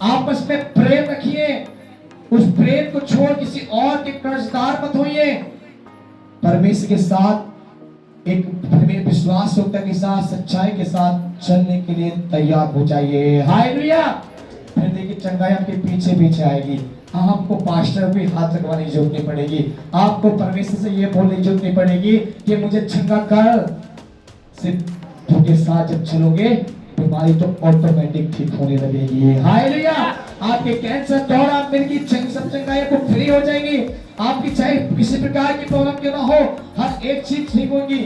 आपस में प्रेम रखिए, उस प्रेम को छोड़ किसी और के कर्जदार मत होइए, परमेश्वर के साथ एक विश्वास योग्यता के साथ, सच्चाई के साथ चलने के लिए तैयार हो जाइए। हालेलुया। फिर देखिए चंगाई आपके पीछे पीछे आएगी। आपको पास्टर भी हाथ लगवाने की जरूरत नहीं पड़ेगी, आपको परमेश्वर से ये बोलने की जरूरत नहीं पड़ेगी कि मुझे चंगा कर। सिर्फ उनके साथ जब चलोगे बीमारी तो ऑटोमेटिक ठीक होने लगेगी। हालेलुया। आपके कैंसर, दौरा, मिर्गी, सब चंगाई को फ्री हो जाएंगी। आपकी चाहे किसी प्रकार की प्रॉब्लम क्यों ना हो, हर एक चीज ठीक होगी।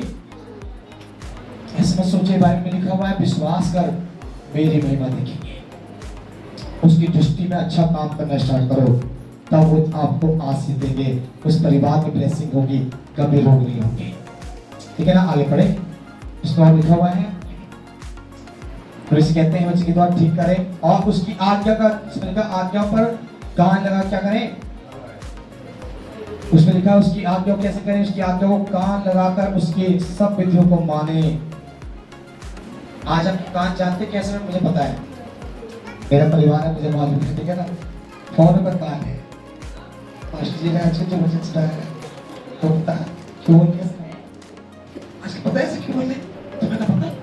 ऐसा सोचे, बाइबल में लिखा हुआ है विश्वास कर मेरी महिमा देखेंगे। उसकी दृष्टि में अच्छा काम करना स्टार्ट करो, तब वो आपको आशीष देंगे, उस परिवार में ब्लेसिंग होगी, कभी रोग नहीं होंगे। ठीक है ना, आगे पढ़े। इसमें लिखा हुआ है तो इसे कहते हैं बच्चे के द्वारा ठीक करें और उसकी आज्ञा का, आज्ञा पर कान लगा क्या करें? उसमें लिखा है उसकी आज्ञा कैसे करें? उसकी आज्ञा को कान लगाकर उसकी सब विधियों को माने। आज आप कान जानते कैसे? मुझे पता है, मेरा परिवार है, मुझे मालूम है, ठीक है ना। फोन पर कान है, पास्टर जी ने आज जो मुझे सुनाया है तो पता है क्यों कैसे आज पता है ऐसे क्यों बोले, तुम्हें ना पता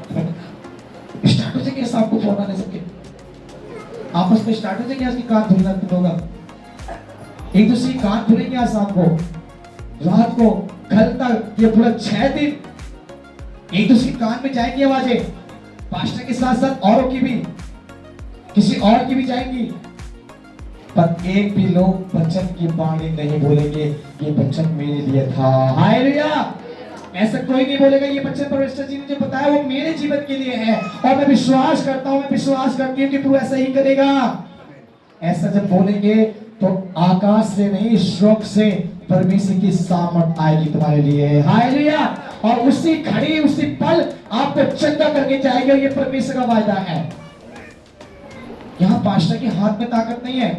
स्टार्ट हो जाएंगे सांप को फोन आने सबके आपस में स्टार्ट हो जाएंगे। आज की कान धुलना होगा, एक दूसरे की कान धुलेंगे आज शाम को, रात को, कल तक, ये पूरा 6 दिन एक दूसरे की कान में जाएंगी आवाजें, पास्टर के साथ साथ औरों की भी, किसी और की भी जाएंगी, पर एक भी लोग वचन की वाणी नहीं बोलेंगे ये वचन मेरे लिए था। हालेलुया। ऐसा कोई नहीं बोलेगा ये वचन परमेश्वर जी ने जो बताया वो मेरे जीवन के लिए है और मैं विश्वास करता हूं, मैं विश्वास करती हूं कि प्रभु ऐसा ही करेगा। ऐसा जब बोलेंगे तो आकाश से नहीं, स्वर्ग से परमेश्वर की सामर्थ आएगी तुम्हारे लिए। हालेलुया। और उसी घड़ी, उसी पल आपको चंगा करके जाएगी और ये परमेश्वर का वायदा है। यहाँ पास्टर के हाथ में ताकत नहीं है,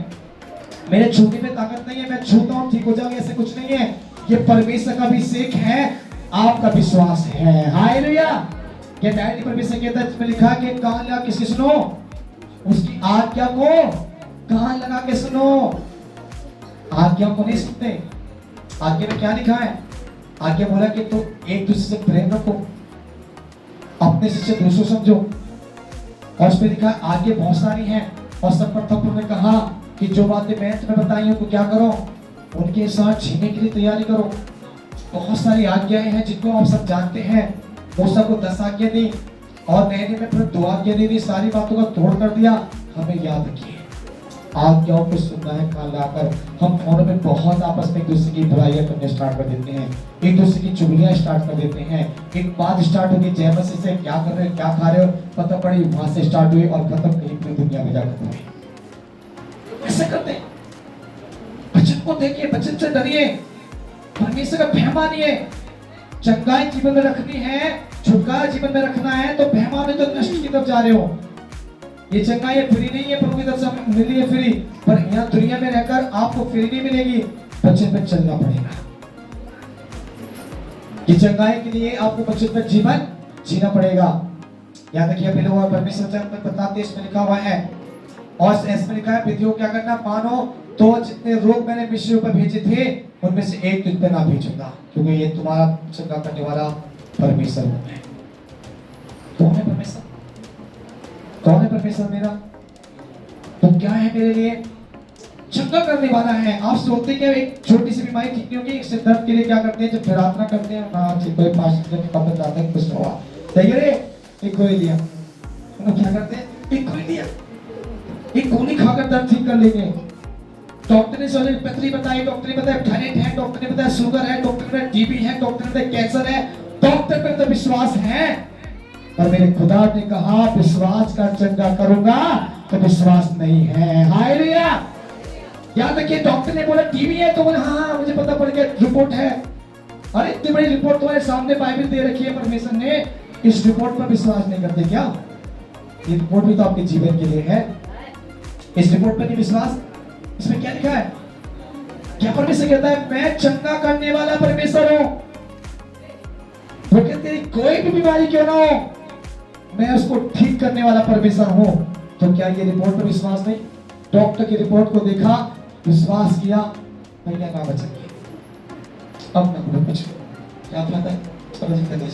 मेरे छूने में ताकत नहीं है, मैं छूता हूं ठीक हो जाऊंगा, ऐसे कुछ नहीं है। ये परमेश्वर का अभिषेक है, आपका विश्वास है। हालेलुया। ये डायरेक्ट परमेश्वर कहता है, इसमें लिखा कि कान लगा किसकी सुनो, उसकी आज्ञा को कान लगा के सुनो। आज्ञा को नहीं सुनते। आज्ञा में क्या लिखा है? आज्ञा बोला कि तो एक दूसरे से प्रेम रखो, अपने से दूसरों समझो। और उसमें लिखा है आज्ञा बहुत सारी हैं और सब पर तब उन्होंने कहा कि जो बातें मैं तुम्हें बताई हूं तो क्या करो, उनके साथ जीने के लिए तैयारी करो। बहुत सारी आज्ञाएं हैं जिनको आप सब जानते हैं। मूसा को 10 आज्ञा दी और नए में फिर 2 आज्ञा दी, सारी बातों का तोड़ कर दिया। हमें याद रखिए आज्ञाओं को सुनना है कान लगाकर। हम फोनों में बहुत आपस में एक दूसरे की बुराइयां करने स्टार्ट कर देते हैं, एक दूसरे की चुगलियां स्टार्ट कर देते हैं। एक बात स्टार्ट होगी जय मसीह से, क्या कर रहे हो, क्या खा रहे हो, पता पड़ी वहां से स्टार्ट हुई और खत्म कहीं पूरी दुनिया में जाकर हुई। ऐसे करते हैं। वचन को देखिए, वचन से डरिए, परमेश्वर का भय मानिए। चंगाई जीवन में रखनी है, छुटकारा जीवन में रखना है, तो भय मानो तो नष्ट की तरफ जा रहे हो। ये चंगाई फ्री नहीं है, प्रभु की तरफ से मिली है फ्री, पर यहाँ दुनिया में रहकर आपको फ्री नहीं मिलेगी, वचन पे चलना पड़ेगा। ये चंगाई के लिए आपको वचन पे जीवन जीना पड़ेगा। याद रखिए अपने लोगों परमेश्वर वचन में बताते, इसमें लिखा हुआ है और इसमें लिखा है विधियों क्या करना, मानो तो जितने रोग मैंने मिस्र पर भेजे थे उनमें से एक तुझ पे ना भेजूंगा, क्योंकि ये तुम्हारा चंगा करने वाला परमेश्वर है। कौन है परमेश्वर? कौन है परमेश्वर मेरा? क्या है मेरे लिए? चंगा करने वाला है। आप सोचते हैं कि एक छोटी सी बीमारी ठीक नहीं होगी, एक सिर दर्द के लिए क्या करते हैं? जब प्रार्थना करते हैं, हाँ ठीक कोई पास जब कब जाते हैं कुछ हुआ सही रे, एक गोली लिया, हम क्या करते हैं? एक गोली लिया, एक गोली खाकर दर्द ठीक कर लेंगे। डॉक्टर ने सोने पथरी बताई, डॉक्टर ने बताया थायराइड है, डॉक्टर ने बताया शुगर है, डॉक्टर ने बताया टीबी है, डॉक्टर ने बताया कैंसर है। डॉक्टर पर तो विश्वास है, पर मेरे खुदा ने कहा विश्वास का चंगा करूंगा, तो विश्वास नहीं है। हालेलुया। याद रखिए, डॉक्टर ने बोला टीबी है, तो बोले हाँ मुझे पता पड़ गया, रिपोर्ट है। अरे इतनी बड़ी रिपोर्ट तुम्हारे सामने बाइबल दे रखी है परमेश्वर ने, इस रिपोर्ट पर विश्वास नहीं करते क्या? ये रिपोर्ट भी तो आपके जीवन के लिए है, इस रिपोर्ट पर नहीं विश्वास? इसमें क्या लिखा है? क्या परमेश्वर कहता है? मैं चंगा करने वाला परमेश्वर हूं। वो कहते हैं कोई भी बीमारी क्यों ना हो, मैं उसको ठीक करने वाला परमेश्वर हूं। तो क्या ये रिपोर्ट पर विश्वास नहीं? डॉक्टर की रिपोर्ट को देखा, विश्वास किया, भैया ना बचेंगे, अब ना बोलो कुछ, क्या पता है समझ में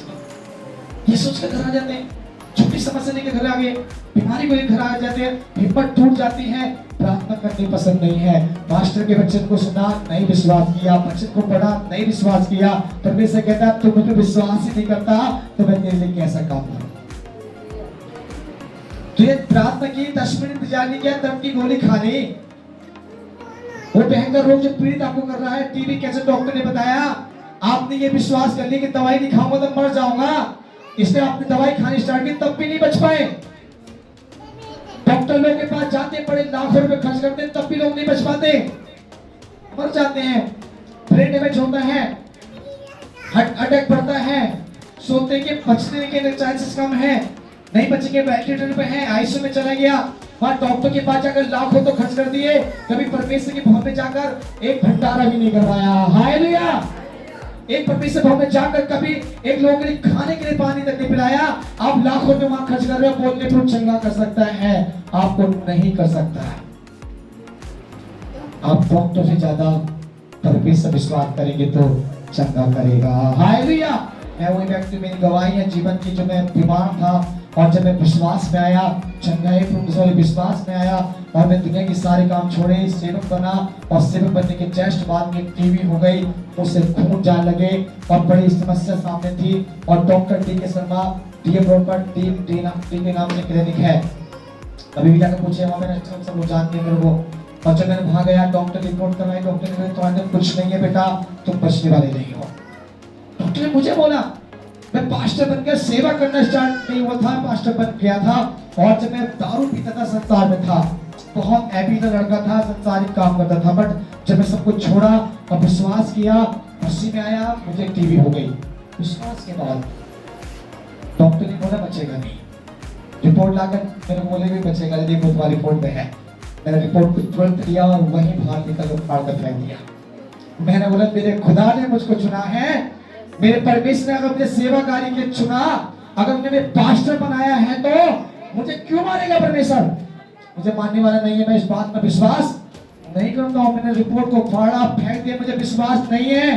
ये सोच कर घर आ जाते हैं, छोटी समस्या लेकर घर आ गए, बीमारी को लेकर घर आ जाते हैं, हिम्मत टूट जाती है, प्रार्थना करनी पसंद नहीं है, मास्टर के वचन को सुना नहीं विश्वास किया, वचन को पढ़ा नहीं विश्वास किया। परमेश्वर कहता है तू मुझ पर विश्वास ही नहीं करता तो मैं तेरे लिए कैसा काम करूं? तुझे प्रार्थना की, 10 मिनट इंतजार नहीं किया, दर्द की गोली खा ली। वो भयंकर रोग जो पीड़ित आपको कर रहा है, टीबी कैसे डॉक्टर ने बताया, आपने ये विश्वास कर लिया कि दवाई नहीं खाऊंगा तो मर जाऊंगा, इसलिए आपने दवाई खानी स्टार्ट की, तब भी नहीं बच पाए। डॉक्टर लोग के पास जाते पड़े, लाखों रुपए खर्च करते हैं, तब भी लोग नहीं बच पाते, मर जाते हैं। ब्रेन डैमेज होता है, हार्ट अटैक बढ़ता है, सोते कि बचने के चांसेस कम है, नहीं बचेंगे, वेंटिलेटर पे है, आईसीयू में चला गया, वहां डॉक्टर के पास जाकर लाखों तो खर्च कर दिए, कभी परमेश्वर के भवन में जाकर एक भंडारा भी नहीं करवाया। हालेलुया। एक परमेश्वर भवन में जाकर कभी एक लोगों के लिए खाने के लिए पानी तक नहीं पिलाया। आप लाखों रुपए वहां खर्च कर रहे हो, बोलने पर चंगा कर सकता है, आपको नहीं कर सकता है। आप डॉक्टर से ज्यादा परमेश्वर विश्वास करेंगे तो चंगा करेगा। हालेलुया। मैं वही व्यक्ति, मेरी गवाही है जीवन की, जो मैं बीमार था और जब मैं विश्वास में आया, चंगाई विश्वास में आया और मैं दुनिया के सारे काम छोड़े, सेवक बना और सेवक बनने के जस्ट बाद में टीबी हो गई, उससे खून जाने लगे और बड़ी समस्या सामने थी। और डॉक्टर डी के शर्मा डीएम रोड पर डी के नाम से क्लिनिक है, अभी भी जाकर पूछे, वहाँ मैंने सब लोग जानते हैं मेरे को। और जब मैंने वहाँ गया, डॉक्टर रिपोर्ट करवाई, डॉक्टर ने कहा तुम्हारे कुछ नहीं है बेटा, तुम बचने वाले नहीं हो। डॉक्टर ने मुझे बोला, मैं पास्टर बनकर सेवा करना स्टार्ट नहीं हुआ था, पास्टर बन गया था। और जब मैं दारू पीता था, संसार में था, बहुत एबीना लड़का था, संसारिक काम करता था, बट जब मैं सब कुछ छोड़ा और विश्वास किया, उसी में आया, मुझे टीबी हो गई। विश्वास के बाद डॉक्टर ने बोला बचेगा नहीं, रिपोर्ट लाकर मेरे बोले भी बचेगा, देखो तुम्हारी रिपोर्ट में है। मैंने रिपोर्ट को तुरंत लिया और वहीं बाहर निकल फाड़ कर फेंक दिया। मैंने बोला मेरे खुदा ने मुझको चुना है, मेरे परमेश्वर ने अगर मुझे सेवा कार्य के लिए चुना, अगर मुझे पास्टर बनाया है, तो मुझे क्यों मारेगा परमेश्वर? मुझे मानने वाला नहीं है, मैं इस बात में विश्वास नहीं करूंगा। मैंने रिपोर्ट को फाड़ा फेंक दिया, मुझे विश्वास नहीं है।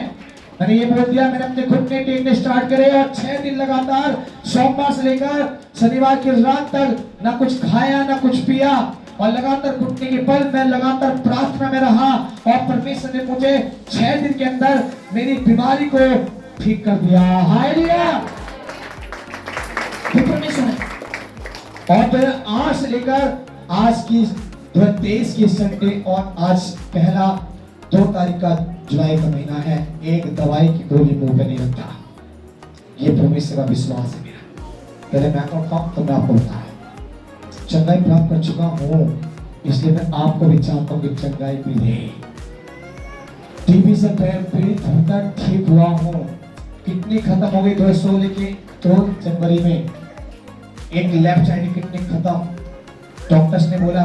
मैंने ये बोल दिया, मैंने अपने घुटने टेकने स्टार्ट करे और 6 दिन लगातार, सोमवार से लेकर शनिवार की रात तक ना कुछ खाया ना कुछ पिया, और लगातार घुटने के बल मैं लगातार प्रार्थना में रहा और परमेश्वर ने मुझे 6 दिन के अंदर मेरी बीमारी को ठीक कर दिया। हालेलुया। परमेश्वर है। और फिर आज से लेकर आज की 23 की संडे और आज पहला 2 तारीख का जुलाई का महीना है, एक दवाई की गोली मुंह पे नहीं रखता। ये परमेश्वर का विश्वास है मेरा। पहले मैं कहता हूं तो मैं आपको बताया चंगाई प्राप्त कर चुका हूं, इसलिए मैं आपको भी चाहता हूं कि चंगाई मिले। टीबी से पीड़ित होकर ठीक हुआ हूं, किडनी खत्म हो गई 2016 के 2 जनवरी में, एक लेफ्ट साइड की किडनी खत्म। डॉक्टर्स ने बोला,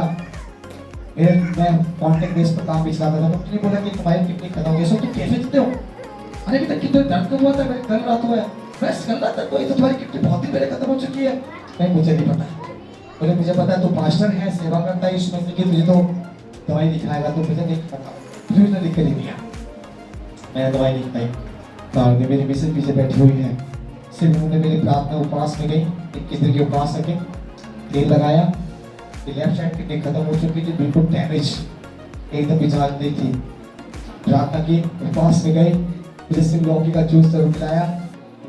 मैं कॉन्टेक्ट बेस पर काम भी चलाता था, डॉक्टर ने बोला कि तुम्हारी किडनी खत्म हो गई। सो तुम कैसे जीते हो? अरे अभी तक कितने दर्द हुआ था, मैं कल रात हुआ है, मैं कल रात तक तो तुम्हारी किडनी बहुत ही पहले खत्म हो चुकी है। नहीं, मुझे नहीं पता। बोले मुझे पता है, तो पास्टर है, सेवा करता है, इसमें से कि तुझे तो दवाई दिखाएगा, तो मुझे नहीं पता, फिर उसने लिख के नहीं दिया। मैंने दवाई नहीं खाई, तो मेरी मिसेज पीछे बैठी हुई है, सिर्फ उन्होंने मेरी प्रार्थना उपवास में गई, 21 दिन के उपवास रखे, तेल लगाया, ये लेफ्ट साइड किडनी खत्म हो चुकी थी, बिल्कुल डैमेज, एकदम मिजाज नहीं थी। प्रार्थना की, उपवास में गए, फिर लौकी का जूस जरूर पिलाया।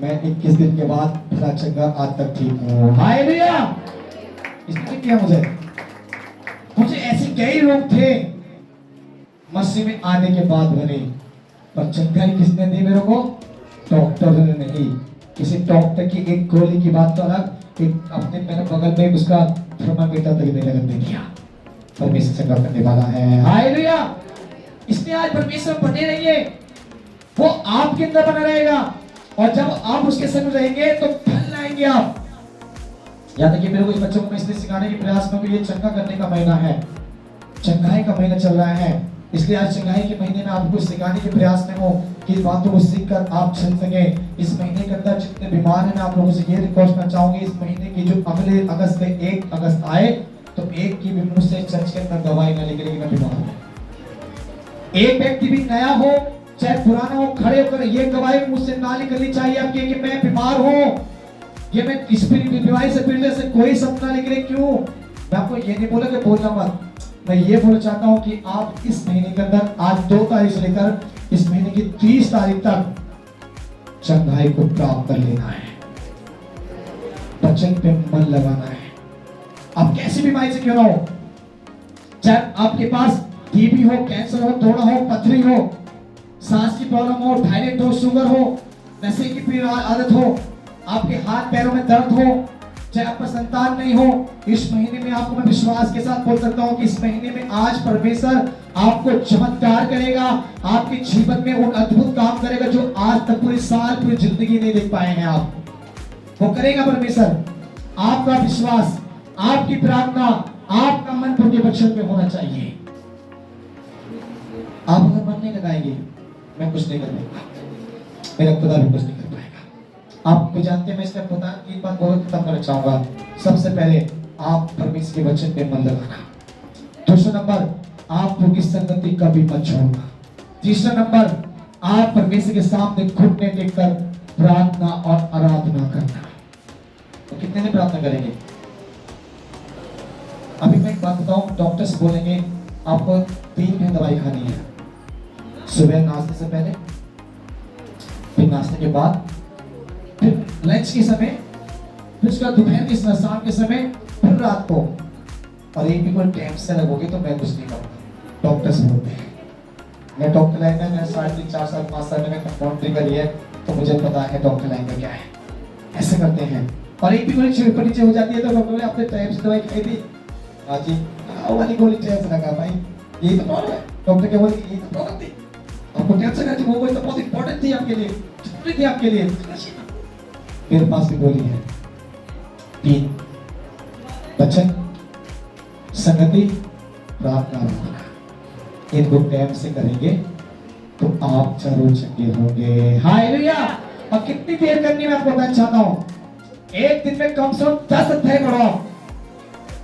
मैं 21 दिन के बाद भला चंगा आज तक ठीक हूँ। हालेलुया। इसने किया मुझे ऐसे कई रोग थे मसीह में आने के बाद बने, पर चंगाई किसने दी मेरे को? डॉक्टर ने नहीं। किसी डॉक्टर की एक गोली की बात तो अलग, एक अपने मेरे बगल में उसका थर्मामीटर तक नहीं लगने दिया। परमेश्वर चंगा करने वाला है। हालेलुया। इसलिए आज परमेश्वर बने रहिए, वो आपके अंदर बना रहेगा, और जब आप उसके संग रहेंगे तो फल लाएंगे आप। याद रखिए, मेरे को इस बच्चों को इसलिए सिखाने के प्रयास में, ये चंगा करने का महीना है, चंगाई का महीना चल रहा है, इसलिए आज चंगाई के महीने में आपको सिखाने के प्रयास में हो कि बातों को सीखकर आप चल सके। इस महीने के अंदर जितने बीमार हैं, मैं आप लोगों से ये रिक्वेस्ट करना चाहूंगी, इस महीने की जो अगले अगस्त में 1 अगस्त आए, तो एक की भी मुंह से चर्च के अंदर गवाही न निकले कि मैं बीमार हूं। एक व्यक्ति भी नया हो चाहे पुराना हो, खड़े होकर ये गवाही मुंह से ना निकलनी चाहिए आपकी कि मैं बीमार हूं, ये मैं इस बीमारी से पीड़ित से कोई शब्द ना निकले। क्यों? मैं आपको ये नहीं बोला कि बोलना मत, मैं ये बोलना चाहता हूं कि आप इस महीने के अंदर आज 2 तारीख से लेकर इस महीने की 30 तारीख तक चंगाई को प्राप्त कर लेना है, वचन पे मन लगाना है। आप कैसी बीमारी से क्यों ना हो, चाहे आपके पास टीबी हो, कैंसर हो, थोड़ा हो, पथरी हो, सांस की प्रॉब्लम हो, थायराइड हो, शुगर हो, नशे की पीड़ा आदत हो, आपके हाथ पैरों में दर्द हो, चाहे आपका संतान नहीं हो, इस महीने में आपको मैं विश्वास के साथ बोल सकता हूं कि इस महीने में आज परमेश्वर आपको चमत्कार करेगा, आपके जीवन में वो अद्भुत काम करेगा जो आज तक पूरी साल पूरी जिंदगी नहीं देख पाए हैं आप, वो करेगा परमेश्वर। आपका विश्वास, आपकी प्रार्थना, आपका मन प्रभु के वचन पे होना चाहिए। आप अगर मन नहीं लगाएंगे, मैं कुछ नहीं कर पाऊंगा, मेरा खुदा भी कुछ नहीं कर पाएगा। आप को जानते हैं, मैं इसका खुदा की बात बहुत खत्म करना चाहूंगा। सबसे पहले आप परमेश्वर के वचन पे मन लगाना। दूसरा नंबर, आप प्रभु की संगति कभी मत छोड़ना। तीसरा नंबर, आप परमेश्वर के सामने घुटने टेककर प्रार्थना और आराधना करना। तो कितने दिन प्रार्थना करेंगे? अभी मैं एक बात बताऊं, डॉक्टर्स बोलेंगे आपको 3 दिन दवाई खानी है, सुबह नाश्ते से पहले, फिर नाश्ते के बाद, फिर लंच के समय, फिर उसका दोपहर के समय, शाम के समय, फिर रात को। और एक भी कोई टाइम से लगोगे तो मैं कुछ नहीं करूँगा, डॉक्टर्स बोलते हैं। मैं डॉक्टर लाइन में, मैं 3.5 4 साल 5 साल में कंपाउंड्री करी है, तो मुझे पता है डॉक्टर लाइन में क्या है। ऐसे करते हैं। और एक भी गोली ऊपर नीचे हो जाती है तो डॉक्टर ने अपने टाइम से दवाई खाई थी, हाँ जी, वाली गोली टाइम से लगा भाई, यही तो प्रॉब्लम है। डॉक्टर क्या बोले, यही तो प्रॉब्लम थी, आपको टेंशन है, वो गोली तो बहुत इंपॉर्टेंट थी आपके लिए, जरूरी थी आपके लिए। मेरे पास भी गोली है, 3 वचन, संगति, प्रार्थना। इनको टाइम से करेंगे तो आप जरूर चंगे होंगे। हालेलुया। और कितनी देर करनी मैं आपको बताना चाहता हूं, एक दिन में कम से कम 10 अध्याय पढ़ो।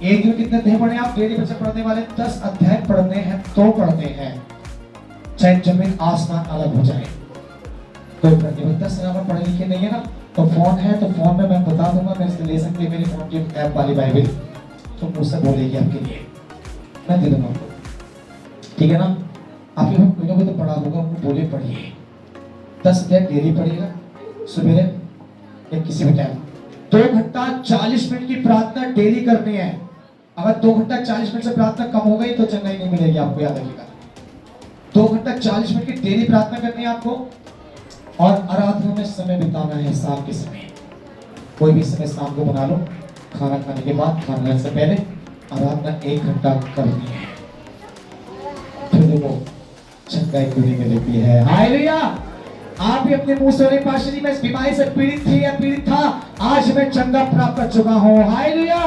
एक दिन कितने अध्याय पढ़े आप? डेली बच्चे पढ़ने वाले 10 अध्याय पढ़ने हैं तो पढ़ते हैं, चाहे जमीन आसमान अलग हो जाए, कोई फर्क नहीं। 10 अगर पढ़े लिखे नहीं है ना, तो फोन है तो फोन में मैं बता दूंगा, मैं इससे ले सकते मेरी फोन की ऐप वाली बाइबल, तो मुझसे बोलेगी आपके लिए, मैं दे दूंगा आपको, ठीक है ना? आप लोगों को तो पढ़ा होगा, उनको बोले पढ़िए, 10 अध्याय डेली पढ़िएगा, सवेरे या किसी भी टाइम। 2 घंटा 40 मिनट की प्रार्थना डेली करनी है। अगर 2 घंटा 40 मिनट से प्रार्थना कम हो गई तो चंगाई नहीं मिलेगी, आपको याद रखिएगा। 2 घंटा 40 मिनट की डेली प्रार्थना करनी है आपको, और आराधना में समय बिताना है शाम के समय। कोई भी समय शाम को बना लो, खाना खाने के बाद, खाने से पहले आराधना 1 घंटा करनी है, फिर देखो चंगाई पूरी मिलती है। हालेलुया। आप भी अपने मुंह से पास्टर जी मैं इस बीमारी से पीड़ित थी या पीड़ित था, आज मैं चंगा प्राप्त कर चुका हूँ। हालेलुया।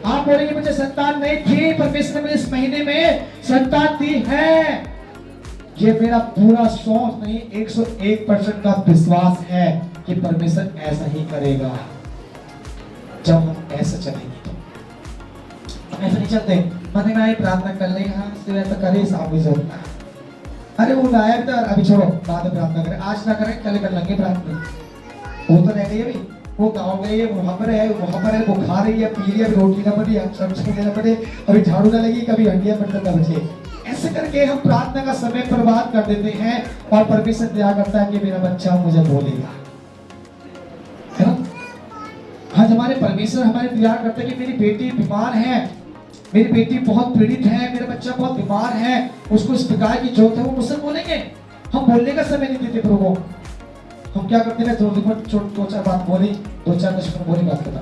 आप बोलेंगे मुझे संतान नहीं थी, परमेश्वर ने मुझे इस महीने में संतान दी है। ये मेरा पूरा सोच नहीं, 101% का विश्वास है कि परमेश्वर ऐसा ही करेगा जब हम ऐसा चलेंगे। तो ऐसा नहीं चलते, मैंने कहा प्रार्थना कर ले, हाँ ऐसा करे, सामने जरूर। अरे वो लायक था, अभी छोड़ो, बाद में प्रार्थना करें, आज ना करें, कल कर लेंगे प्रार्थना, वो तो रह गई अभी। वो गाँव गई है, वहां पर है, वो खा रही है, पी रही है, रोटी ना बनी, सब्जी ना बने, अभी झाड़ू ना लगी, कभी हंडिया बर्तन ना बचे। ऐसे करके हम प्रार्थना का समय बर्बाद कर देते हैं और परमेश्वर दया करता है कि मेरा बच्चा मुझे बोलेगा, है ना। आज हमारे परमेश्वर हमारे दया करते हैं कि मेरी बेटी बीमार है, मेरी बेटी बहुत पीड़ित है, मेरा बच्चा बहुत बीमार है, उसको इस प्रकार की जरूरत है, वो मुझसे बोलेंगे। हम बोलने का समय नहीं देते प्रभु को। हम क्या करते हैं, दो चार बात बोली, 2-4 मिनट बोली, बात खत्म।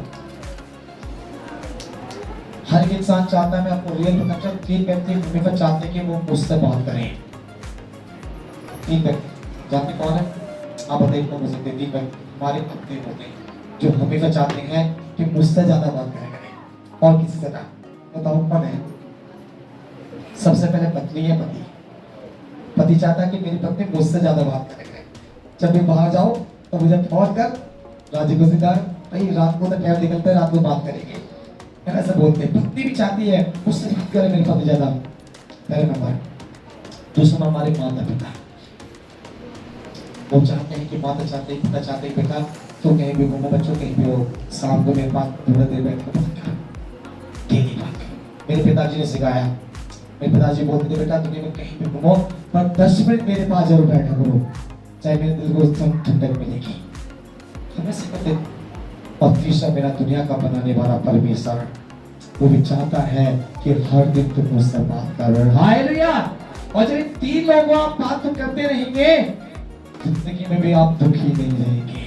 हर एक इंसान चाहता है, मैं आपको रियल बताता हूं, 3 व्यक्ति हमेशा चाहते हैं कि वो मुझसे बात करें। 3 व्यक्ति जानते कौन है? आप बताइए कौन हो सकते हैं? 3 व्यक्ति हमारे अपने होते हैं जो हमेशा चाहते हैं कि मुझसे ज्यादा बात करें और किसी से ना। बताओ कौन है? सबसे पहले पत्नी है, पति। पति चाहता है कि मेरी पत्नी मुझसे ज्यादा बात करें। जब भी बाहर जाओ तो मुझे फोन कर, राजी को सिद्धार्थ भाई रात को तो टाइम निकलता है, रात को बात करेंगे, है ना, ऐसा बोलते हैं। पत्नी भी चाहती है मुझसे बात करे मेरे पति ज्यादा। पहले नंबर। दूसरा हमारे माता पिता, वो चाहते हैं कि माता चाहते हैं, पिता चाहते हैं बेटा तो कहीं भी घूमो, बच्चों कहीं भी हो, शाम को मेरे पास थोड़ा देर बैठ कर बात करो, डेली बात करो। मेरे पिताजी ने सिखाया, मेरे पिताजी बोलते थे बेटा दुनिया में कहीं भी घूमो पर 10 मिनट मेरे पास जरूर बैठा करो, चाहे मेरे दिल को ठंडक मिलेगी। हमें सिखाते। और तीसरा मेरा दुनिया का बनाने वाला परमेश्वर, वो भी चाहता है कि हर दिन तुम मुझसे बात करो। हालेलुया। और जब इन 3 लोगों आप बात करते रहेंगे, जिंदगी में भी आप दुखी नहीं रहेंगे,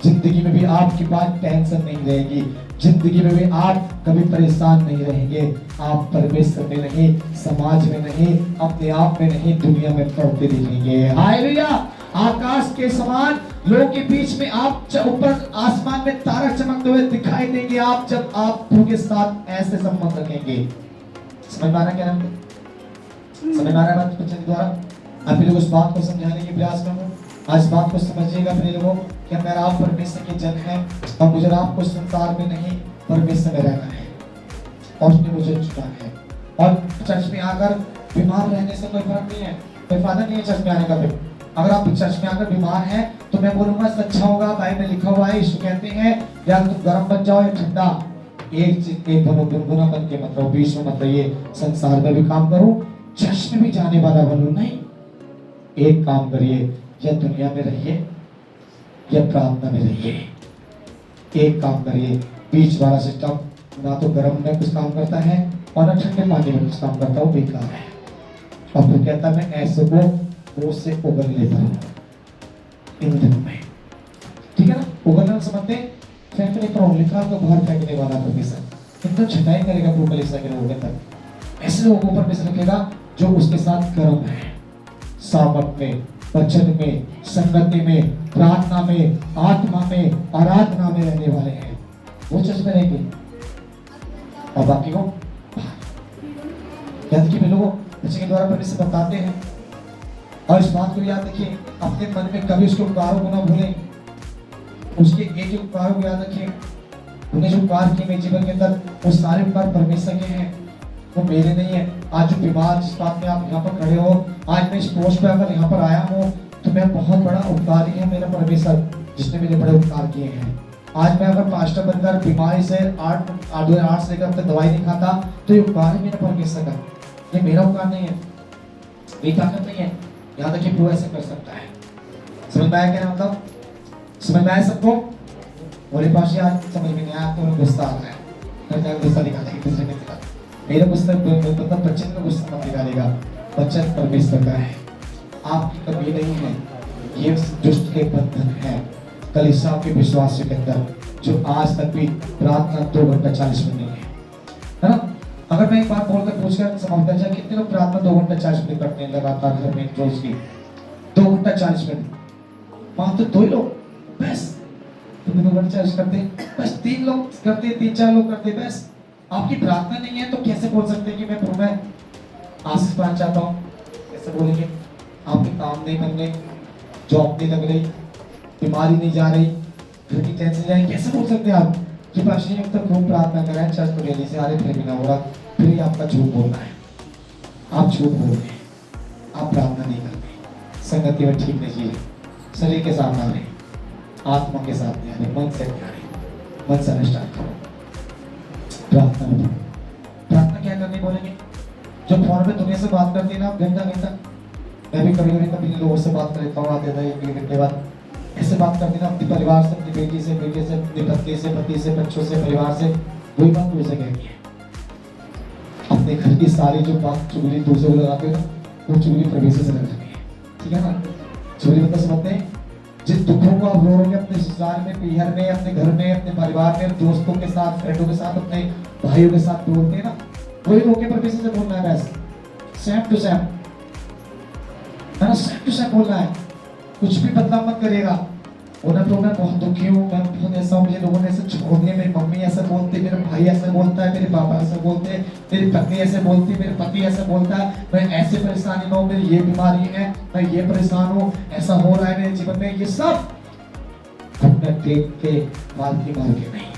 जिंदगी में भी आपके पास टेंशन नहीं रहेगी, जिंदगी में भी आप कभी परेशान नहीं रहेंगे। आप परमेश्वर में नहीं, समाज में नहीं, अपने आप में नहीं, दुनिया में पढ़ते दिखेंगे। हालेलुया। आकाश के समान लोगों के बीच में आप ऊपर आसमान में तारा चमकते हुए दिखाई देंगे, आप जब आप प्रभु के साथ ऐसे संबंध रखेंगे। समझ में आ रहा क्या नाम? समझ में आ रहा है बात बच्चे द्वारा? आप लोग उस बात को समझाने की प्रयास करो। आज बात को समझिएगा अपने लोगों कि मेरा आप परमेश्वर के जन है और मुझे आपको संसार में नहीं परमेश्वर में रहना है और उसने मुझे चुना है। और चर्च में आकर बीमार रहने से कोई फर्क नहीं है, कोई फायदा नहीं है चर्च में आने का। फिर अगर आप चर्च में आकर बीमार हैं तो मैं बोलूंगा अच्छा होगा, बाइबल में लिखा हुआ है, यीशु कहते हैं या तुम गर्म बन जाओ या ठंडा, एक बनो, गुनगुना बन के मत रहो, बीच में मत रहिए। संसार में भी काम करो, चर्च में भी जाने वाला बनो नहीं। एक काम करिए, या दुनिया में रहिए या प्रार्थना में रहिए। एक काम करिए, बीच वाला सिस्टम ना तो गर्म में कुछ काम करता है और ना ठंडे पानी में कुछ काम करता है, वो बेकार है। और फिर कहता मैं ऐसे को वो से उगल लेता हूँ इन दिनों में, ठीक है ना। उगलना समझते हैं, फेंकने पर लिखा तो बाहर फेंकने वाला परमेश्वर कितना छटाई करेगा प्रभु कलीसिया के लोगों तक। ऐसे लोगों को परमेश्वर रखेगा जो उसके साथ गर्म है, सामर्थ में, वचन में, संगति में, प्रार्थना में, आत्मा में, आराधना में रहने वाले हैं, वो चर्च में रहेंगे। और बाकी को याद रखिए, लोगों बच्चे के द्वारा परमेश्वर बताते हैं। और इस बात को याद रखिए, अपने मन में कभी उसके उपकारों को ना भूलें, उसके एक एक उपकारों को याद रखिए। उन्हें जो उपकार किए मेरे जीवन के अंदर, वो सारे उपकार परमेश्वर के हैं, वो मेरे नहीं है। आज जो बीमार जिस बात में आप यहाँ पर खड़े हो, आज मैं इस पोस्ट पे अगर यहाँ पर आया हूँ तो मैं बहुत बड़ा उपकारी है मेरा परमेश्वर, जिसने मेरे बड़े उपकार किए हैं। आज मैं अगर पास्टर बनकर बीमारी से 8 से लेकर अब तक दवाई नहीं खाता तो ये उपकार है मेरा परमेश्वर का, ये मेरा उपकार नहीं है, मेरी ताकत नहीं है। यहाँ तक कि वो ऐसे कर सकता है। समझ में आया क्या मतलब? समझ में आया सबको? बोले पाशी आज समझ में नहीं आया तो गुस्सा आ रहा है, गुस्सा निकालेगा दूसरे के खिलाफ। मेरा गुस्सा मतलब बच्चन का गुस्सा मत निकालेगा, बच्चन परमेश्वर का है, आपकी कमी नहीं है। ये दुष्ट के बंधन है कलीसिया के विश्वास के अंदर, जो आज तक भी प्रार्थना 2 घंटा 40 मिनट नहीं है ना। अगर मैं एक बात बोलकर पूछकर समाप्त जाए, कितने लोग प्रार्थना 2 घंटा 40 मिनट करते हैं लगातार हर में रोज की? 2 घंटा 40 मिनट, मात्र 2 ही लोग बस 2 घंटा 40 करते हैं, बस 3 लोग करते, 3-4 लोग करते बस। आपकी प्रार्थना नहीं है तो कैसे बोल सकते हैं कि मैं प्रभु में आशीष पाना चाहता हूँ? कैसे बोलेंगे? आपके काम नहीं बन रहे, जॉब नहीं लग रही, बीमारी नहीं जा रही, घर की टेंशन जा रही, कैसे बोल सकते हैं आप कि पाशी अब तक खूब प्रार्थना कर रहे हैं, चर्च को डेली से आ रहे, फिर भी ना हो रहा, फिर ही आपका झूठ बोलना है। आप झूठ बोल रहे हैं, आप प्रार्थना नहीं करते, संगति में ठीक नहीं जिए, शरीर के साथ आ रहे, आत्मा के साथ नहीं आ रही, मन से नहीं आ रही, मन से स्टार्ट करो। प्रार्थना में प्रार्थना क्या करनी बोलेंगे? जो फोन पे दुनिया से बात करती है ना घंटा घंटा, मैं भी कभी कभी लोगों से बात कर लेता हूँ, आते थे एक घंटे बाद ऐसे बात करती ना अपने परिवार से, अपनी बेटी से, बेटे से, अपने पति से, पति से, बच्चों से, परिवार से, वही बात दूसरे कहती है। अपने घर की सारी जो बात चुगली दूसरे को लगाते हो ना, वो चुगली प्रवेश से लग जाती है, ठीक है ना? चुगली मतलब समझते हैं जिन दुखों को आप रो रहे अपने ससुराल में, पीहर में, अपने घर में, अपने परिवार में, दोस्तों के साथ, फ्रेंडों के साथ, अपने भाइयों के साथ बोलते हैं ना, वही रोके पर से बोलना है। वैसे सेम टू सेम है ना, सेम टू सेम बोलना है, कुछ भी बदलाव मत करेगा। उन्हें तो मैं बहुत दुखी हूँ, मैं बहुत ऐसा हूँ, मुझे लोगों ने ऐसे छोड़ दिया, मेरी मम्मी ऐसा बोलती, मेरे भाई ऐसा बोलता है, मेरे पापा ऐसा बोलते हैं, मेरी पत्नी ऐसे बोलती है, मेरे पति ऐसा बोलता है, मैं ऐसे परेशानी में हूँ, मेरी ये बीमारी है, मैं ये परेशान हूँ, ऐसा हो रहा है मेरे जीवन में, ये सब घुटने टेक के पालती मार के नहीं।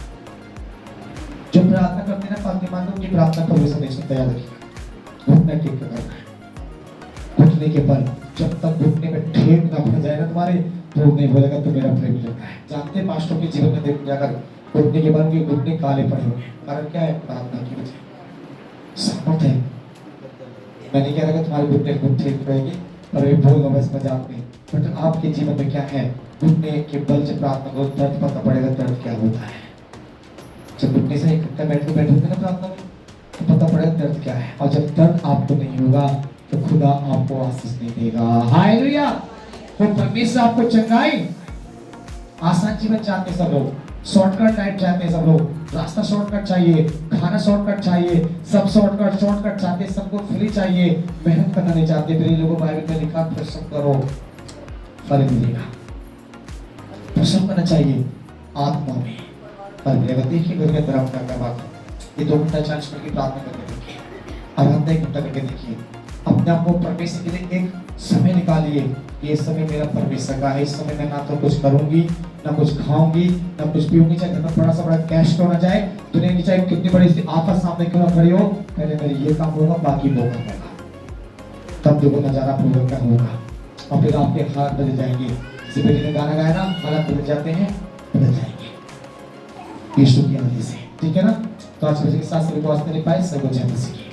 जो प्रार्थना करते हैं ना पालती मार के, प्रार्थना परमेश्वर नहीं सुनता, याद रखिएगा। घुटने टेक के करना है, घुटने के बल, जब तक घुटने में ठेक ना पड़ जाए ना तुम्हारे, तो नहीं बोलेगा तो मेरा प्रेम लगता है। जानते पास्टरों के जीवन में देख जाकर घुटने के बाद घुटने काले पड़े हुए हैं, कारण क्या है? प्रार्थना की वजह। सामर्थ है, मैं नहीं कह रहा कि तुम्हारे घुटने ठीक रहेगी, पर ये बोल रहा बस मजाक में, बट आपके जीवन में क्या है? घुटने के बल से प्रार्थना करो, दर्द पता पड़ेगा दर्द क्या होता है। जब घुटने से इकट्ठा बैठोगे ना प्रार्थना में, तो पता पड़ेगा दर्द क्या है, और जब दर्द आपको नहीं होगा तो खुदा आपको आशीष नहीं देगा। हालेलुया। तो परमेश्वर आपको चंगाई, आसान जीवन चाहते सब लोग, शॉर्टकट लाइफ चाहते हैं सब लोग, रास्ता शॉर्टकट चाहिए, खाना शॉर्टकट चाहिए, सब शॉर्टकट चाहते, सबको फ्री चाहिए, मेहनत करना नहीं चाहते। फिर लोगों बाइबल में लिखा परिश्रम करो फल मिलेगा, परिश्रम करना चाहिए आत्मा में फल मिलेगा। देखिए घर के अंदर आप क्या बात है, ये 2 घंटा 40 मिनट की प्रार्थना करके देखिए, आराधना 1 घंटा करके देखिए, अपने आप को परमेश्वर के लिए एक समय निकालिए। ये समय मेरा परमेश्वर का है, इस समय मैं ना तो कुछ करूंगी, ना कुछ खाऊंगी, ना कुछ पीऊंगी, चाहे घर में बड़ा सा बड़ा कैश क्यों ना जाए, दुनिया की चाहे कितनी बड़ी सी आफत सामने क्यों ना खड़ी हो, पहले मेरे ये काम होगा, बाकी वो काम होगा, तब देखो नजारा पूरा क्या होगा, और फिर आपके हाथ बदल जाएंगे। इसी बेटी ने गाना गाया ना, हालात बदल जाते हैं, बदल जाएंगे यीशु की आदि से, ठीक है ना? तो आज के साथ सभी को वास्ते नहीं पाए, सबको जय मसीह।